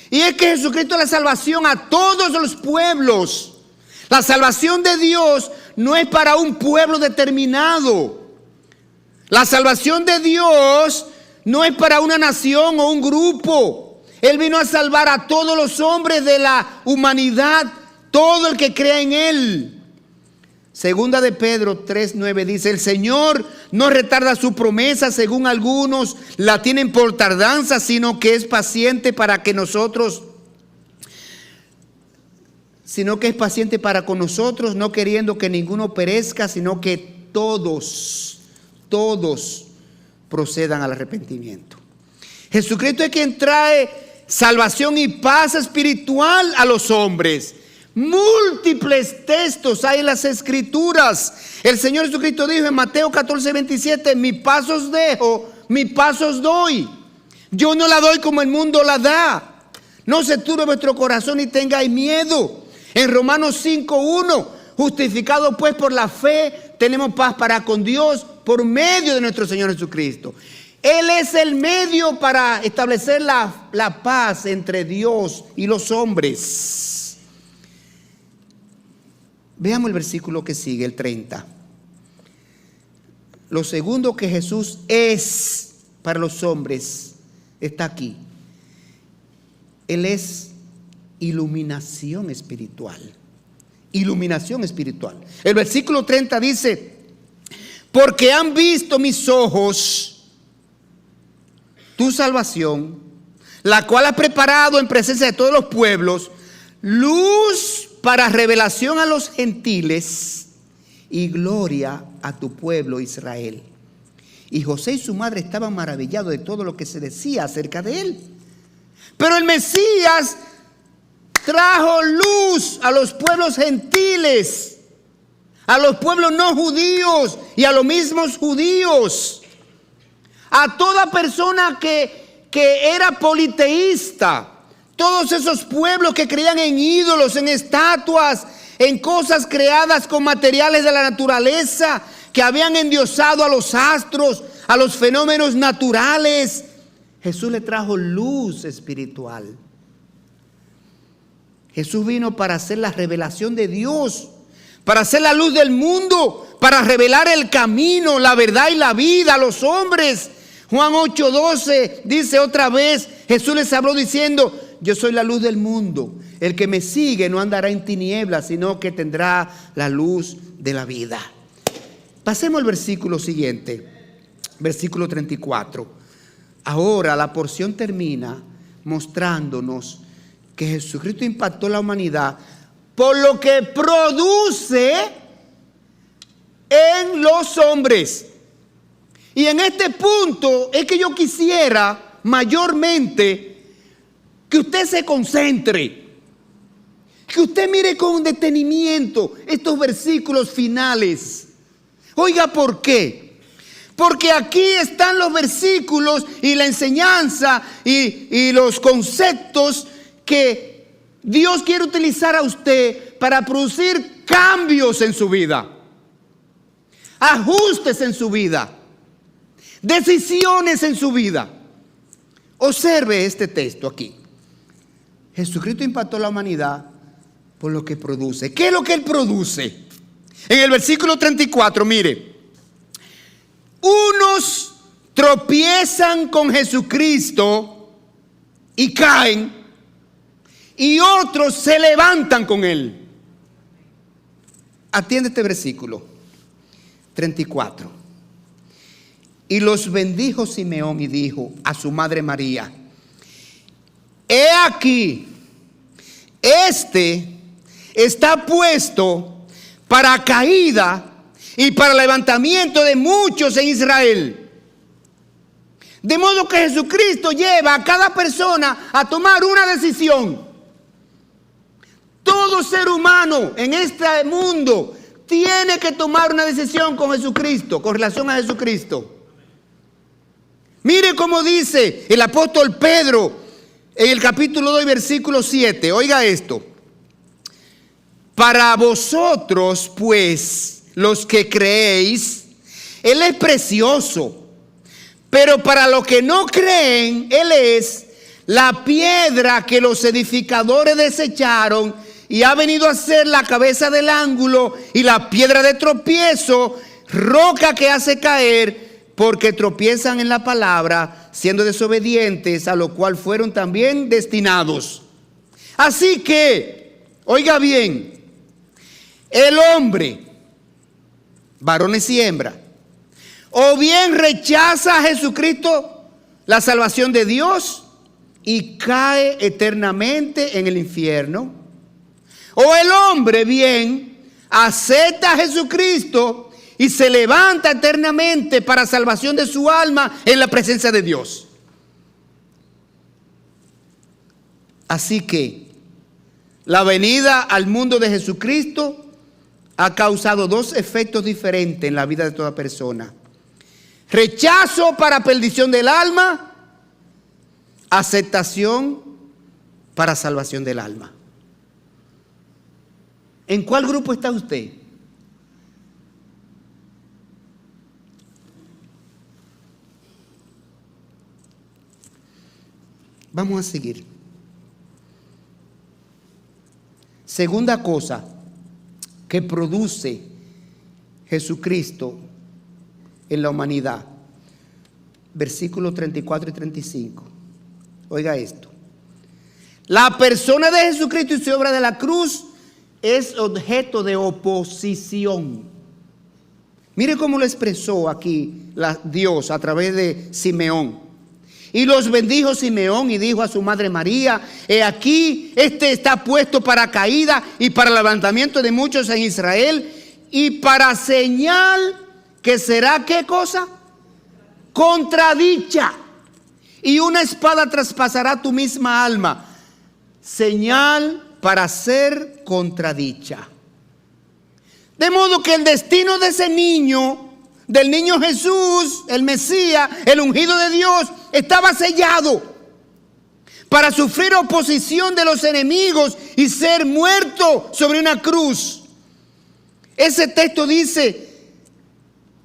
Y es que Jesucristo es la salvación a todos los pueblos. La salvación de Dios no es para un pueblo determinado. La salvación de Dios no es para una nación o un grupo. Él vino a salvar a todos los hombres de la humanidad, todo el que crea en Él. Segunda de Pedro 3:9 dice: el Señor no retarda su promesa, según algunos la tienen por tardanza, sino que es paciente para con nosotros, no queriendo que ninguno perezca, sino que todos procedan al arrepentimiento. Jesucristo es quien trae salvación y paz espiritual a los hombres. Múltiples textos hay en las Escrituras. El Señor Jesucristo dijo en Mateo 14:27, mi paz os dejo, mi paz os doy. Yo no la doy como el mundo la da. No se turbe vuestro corazón y tengáis miedo. En Romanos 5:1, justificados pues por la fe, tenemos paz para con Dios por medio de nuestro Señor Jesucristo. Él es el medio para establecer la paz entre Dios y los hombres. Veamos el versículo que sigue, el 30. Lo segundo que Jesús es para los hombres está aquí. Él es iluminación espiritual. Iluminación espiritual. El versículo 30 dice, porque han visto mis ojos tu salvación, la cual has preparado en presencia de todos los pueblos, luz para revelación a los gentiles y gloria a tu pueblo Israel. Y José y su madre estaban maravillados de todo lo que se decía acerca de él. Pero el Mesías trajo luz a los pueblos gentiles, a los pueblos no judíos y a los mismos judíos, a toda persona que era politeísta. Todos esos pueblos que creían en ídolos, en estatuas, en cosas creadas con materiales de la naturaleza, que habían endiosado a los astros, a los fenómenos naturales. Jesús le trajo luz espiritual. Jesús vino para hacer la revelación de Dios, para hacer la luz del mundo, para revelar el camino, la verdad y la vida a los hombres. Juan 8:12 dice otra vez, Jesús les habló diciendo, yo soy la luz del mundo. El que me sigue no andará en tinieblas, sino que tendrá la luz de la vida. Pasemos al versículo siguiente, versículo 34. Ahora la porción termina mostrándonos que Jesucristo impactó la humanidad por lo que produce en los hombres. Y en este punto es que yo quisiera mayormente que usted se concentre, que usted mire con detenimiento estos versículos finales. Oiga, ¿por qué? Porque aquí están los versículos y la enseñanza y los conceptos que Dios quiere utilizar a usted para producir cambios en su vida, ajustes en su vida, decisiones en su vida. Observe este texto aquí. Jesucristo impactó a la humanidad por lo que produce. ¿Qué es lo que Él produce? En el versículo 34, mire. Unos tropiezan con Jesucristo y caen, y otros se levantan con Él. Atiende este versículo 34. Y los bendijo Simeón y dijo a su madre María, he aquí, este está puesto para caída y para levantamiento de muchos en Israel. De modo que Jesucristo lleva a cada persona a tomar una decisión. Todo ser humano en este mundo tiene que tomar una decisión con Jesucristo, con relación a Jesucristo. Mire cómo dice el apóstol Pedro en el capítulo 2, versículo 7. Oiga esto. Para vosotros, pues, los que creéis, Él es precioso. Pero para los que no creen, Él es la piedra que los edificadores desecharon y ha venido a ser la cabeza del ángulo y la piedra de tropiezo, roca que hace caer, porque tropiezan en la palabra, siendo desobedientes, a lo cual fueron también destinados. Así que, oiga bien, el hombre, varones y hembras, o bien rechaza a Jesucristo, la salvación de Dios, y cae eternamente en el infierno, o el hombre bien acepta a Jesucristo y se levanta eternamente para salvación de su alma en la presencia de Dios. Así que La venida al mundo de Jesucristo ha causado dos efectos diferentes en la vida de toda persona: rechazo para perdición del alma, aceptación para salvación del alma. ¿En cuál grupo está usted? Vamos a seguir. Segunda cosa que produce Jesucristo en la humanidad. Versículos 34 y 35. Oiga esto. La persona de Jesucristo y su obra de la cruz es objeto de oposición. Mire cómo lo expresó aquí Dios a través de Simeón. Y los bendijo Simeón y dijo a su madre María: he aquí, este está puesto para caída y para levantamiento de muchos en Israel, y para señal que será, ¿qué cosa? Contradicha. Y una espada traspasará tu misma alma. Señal para ser contradicha. De modo que el destino de ese niño, del niño Jesús, el Mesías, el ungido de Dios, estaba sellado para sufrir oposición de los enemigos y ser muerto sobre una cruz. Ese texto dice: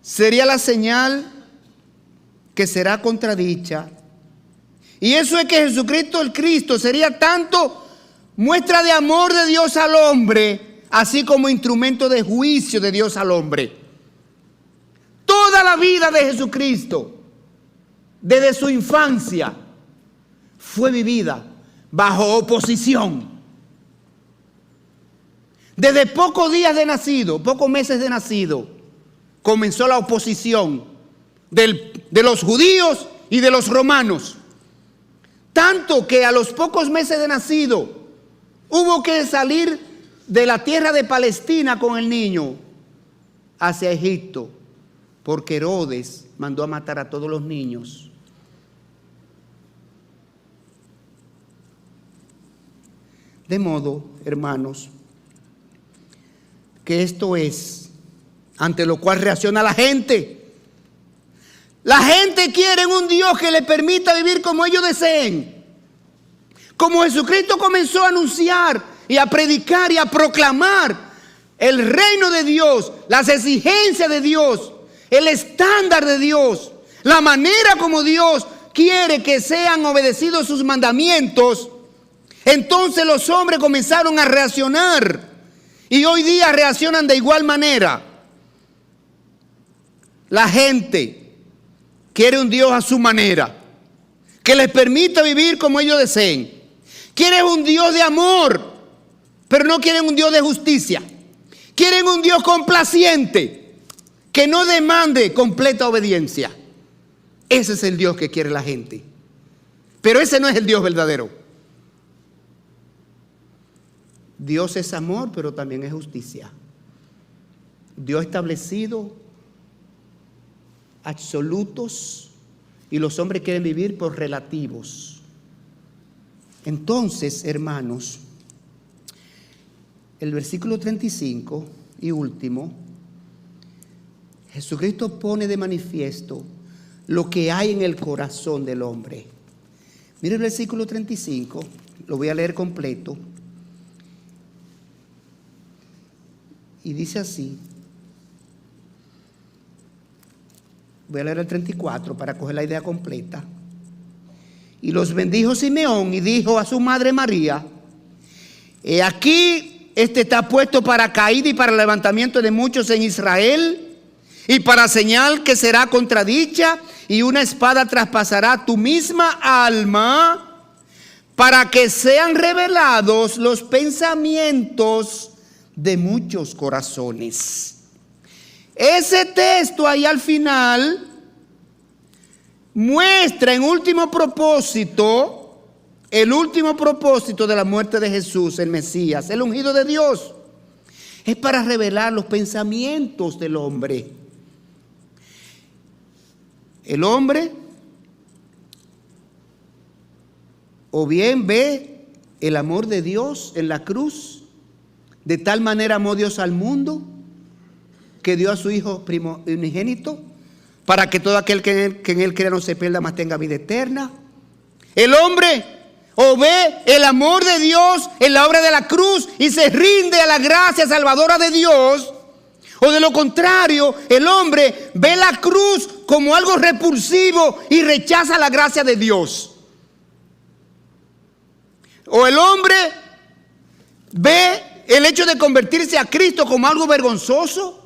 sería la señal que será contradicha. Y eso es que Jesucristo el Cristo sería tanto muestra de amor de Dios al hombre, así como instrumento de juicio de Dios al hombre. Toda la vida de Jesucristo, desde su infancia, fue vivida bajo oposición. Desde pocos días de nacido, pocos meses de nacido, comenzó la oposición de los judíos y de los romanos. Tanto que a los pocos meses de nacido hubo que salir de la tierra de Palestina con el niño hacia Egipto, porque Herodes mandó a matar a todos los niños. De modo, hermanos, que esto es ante lo cual reacciona la gente. La gente quiere un Dios que le permita vivir como ellos deseen. Como Jesucristo comenzó a anunciar y a predicar y a proclamar el reino de Dios, las exigencias de Dios, el estándar de Dios, la manera como Dios quiere que sean obedecidos sus mandamientos, entonces los hombres comenzaron a reaccionar, y hoy día reaccionan de igual manera. La gente quiere un Dios a su manera, que les permita vivir como ellos deseen. Quieren un Dios de amor, pero no quieren un Dios de justicia. Quieren un Dios complaciente, que no demande completa obediencia. Ese es el Dios que quiere la gente. Pero ese no es el Dios verdadero. Dios es amor, pero también es justicia. Dios ha establecido absolutos y los hombres quieren vivir por relativos. Entonces, hermanos, el versículo 35 y último, Jesucristo pone de manifiesto lo que hay en el corazón del hombre. Mire el versículo 35, lo voy a leer completo. Y dice así. Voy a leer el 34 para coger la idea completa. Y los bendijo Simeón y dijo a su madre María: he aquí, este está puesto para caída y para levantamiento de muchos en Israel, y para señal que será contradicha, y una espada traspasará tu misma alma, para que sean revelados los pensamientos de muchos corazones. Ese texto ahí al final muestra en último propósito, el último propósito de la muerte de Jesús, el Mesías, el ungido de Dios. Es para revelar los pensamientos del hombre. El hombre o bien ve el amor de Dios en la cruz. De tal manera amó Dios al mundo que dio a su Hijo unigénito para que todo aquel que en él crea no se pierda, mas tenga vida eterna. El hombre o ve el amor de Dios en la obra de la cruz y se rinde a la gracia salvadora de Dios, o de lo contrario, el hombre ve la cruz como algo repulsivo y rechaza la gracia de Dios. O el hombre ve el hecho de convertirse a Cristo como algo vergonzoso.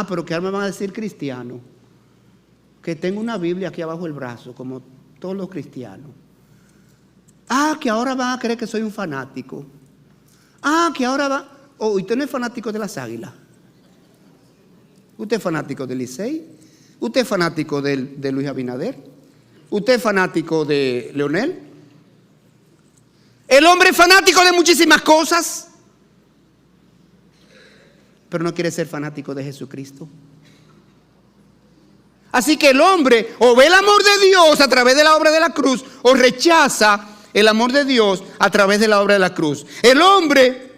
Pero que ahora me van a decir cristiano, que tengo una Biblia aquí abajo del brazo, como todos los cristianos. Que ahora van a creer que soy un fanático. Que ahora va. Usted no es fanático de las Águilas. Usted es fanático del Licey. Usted es fanático de Luis Abinader. Usted es fanático de Leonel. El hombre es fanático de muchísimas cosas, pero no quiere ser fanático de Jesucristo. Así que el hombre o ve el amor de Dios a través de la obra de la cruz, o rechaza el amor de Dios a través de la obra de la cruz. El hombre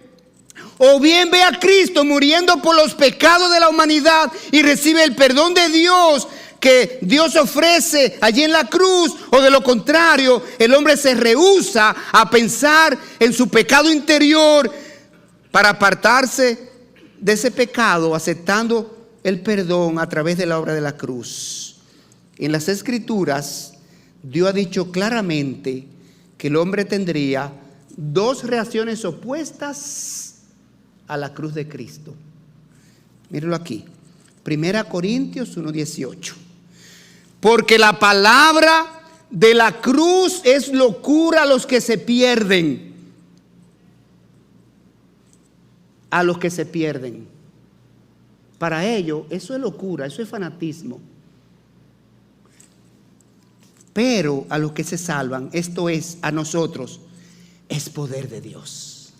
o bien ve a Cristo muriendo por los pecados de la humanidad y recibe el perdón de Dios que Dios ofrece allí en la cruz, o de lo contrario, el hombre se rehúsa a pensar en su pecado interior para apartarse de ese pecado, aceptando el perdón a través de la obra de la cruz. En las Escrituras, Dios ha dicho claramente que el hombre tendría dos reacciones opuestas a la cruz de Cristo. Mírenlo aquí, 1 Corintios 1:18. Porque la palabra de la cruz es locura a los que se pierden. A los que se pierden. Para ellos eso es locura, eso es fanatismo. Pero a los que se salvan, esto es, a nosotros, es poder de Dios.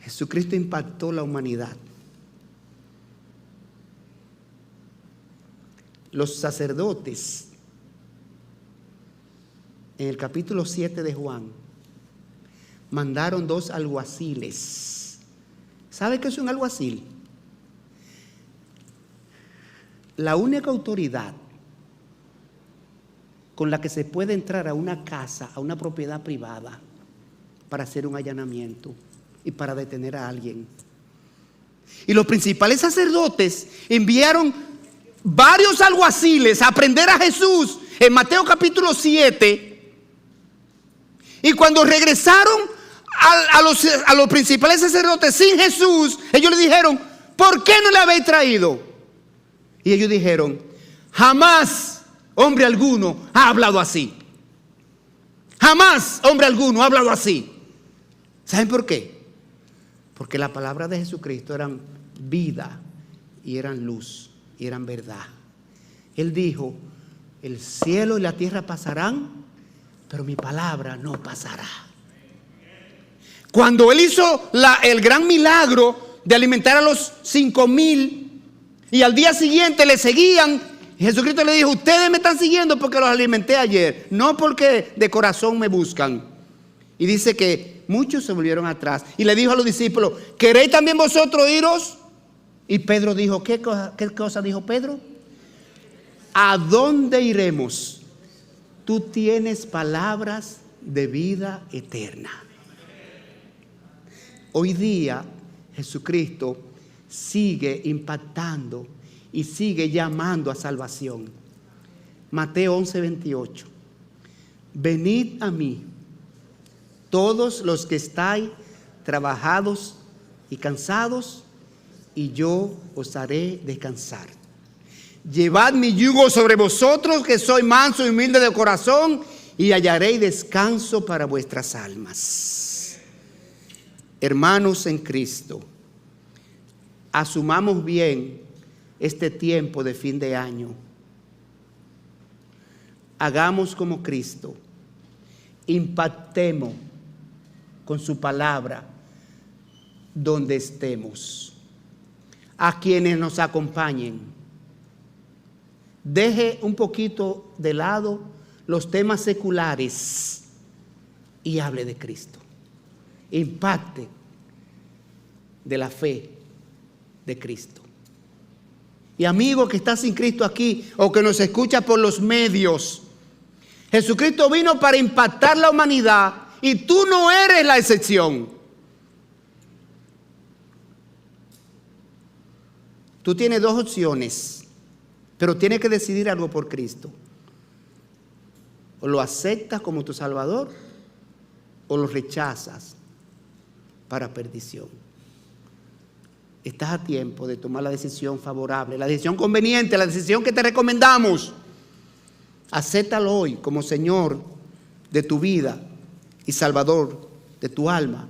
Jesucristo impactó la humanidad. Los sacerdotes, en el capítulo 7 de Juan, mandaron 2 alguaciles. ¿Sabe qué es un alguacil? La única autoridad con la que se puede entrar a una casa, a una propiedad privada, para hacer un allanamiento y para detener a alguien. Y los principales sacerdotes enviaron varios alguaciles a prender a Jesús en Mateo capítulo 7. Y cuando regresaron a los principales sacerdotes sin Jesús, ellos le dijeron: ¿por qué no le habéis traído? Y ellos dijeron: jamás hombre alguno ha hablado así. Jamás hombre alguno ha hablado así. ¿Saben por qué? Porque la palabra de Jesucristo eran vida y eran luz y eran verdad. Él dijo: el cielo y la tierra pasarán, pero mi palabra no pasará. Cuando él hizo el gran milagro de alimentar a los 5,000 y al día siguiente le seguían, Jesucristo le dijo: ustedes me están siguiendo porque los alimenté ayer, no porque de corazón me buscan. Y dice que muchos se volvieron atrás y le dijo a los discípulos: ¿queréis también vosotros iros? Y Pedro dijo: ¿qué cosa dijo Pedro? ¿A dónde iremos? Tú tienes palabras de vida eterna. Hoy día Jesucristo sigue impactando y sigue llamando a salvación. Mateo 11:28. Venid a mí, todos los que estáis trabajados y cansados, y yo os haré descansar. Llevad mi yugo sobre vosotros, que soy manso y humilde de corazón, y hallaréis descanso para vuestras almas. Hermanos en Cristo, asumamos bien este tiempo de fin de año. Hagamos como Cristo. Impactemos con su palabra donde estemos. A quienes nos acompañen, deje un poquito de lado los temas seculares y hable de Cristo. Impacte de la fe de Cristo. Y amigo que está sin Cristo aquí o que nos escucha por los medios, Jesucristo vino para impactar la humanidad y tú no eres la excepción. Tú tienes dos opciones, pero tienes que decidir algo por Cristo. O lo aceptas como tu Salvador o lo rechazas para perdición. Estás a tiempo de tomar la decisión favorable, la decisión conveniente, la decisión que te recomendamos. Acéptalo hoy como Señor de tu vida y Salvador de tu alma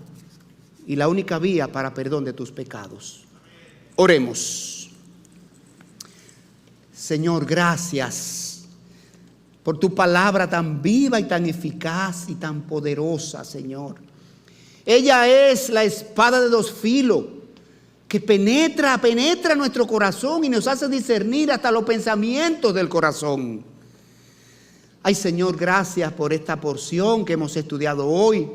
y la única vía para perdón de tus pecados. Oremos. Señor, gracias por tu palabra tan viva y tan eficaz y tan poderosa, Señor. Ella es la espada de dos filos que penetra nuestro corazón y nos hace discernir hasta los pensamientos del corazón. Ay, Señor, gracias por esta porción que hemos estudiado hoy,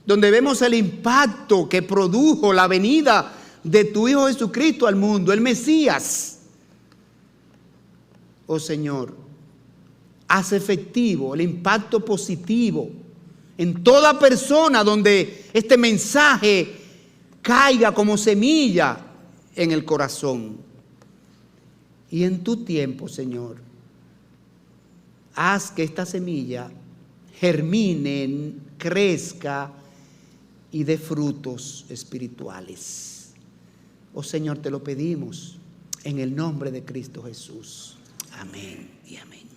donde vemos el impacto que produjo la venida de tu Hijo Jesucristo al mundo, el Mesías. Oh Señor, haz efectivo el impacto positivo en toda persona donde este mensaje caiga como semilla en el corazón. Y en tu tiempo, Señor, haz que esta semilla germine, crezca y dé frutos espirituales. Oh Señor, te lo pedimos en el nombre de Cristo Jesús. Amén y amén.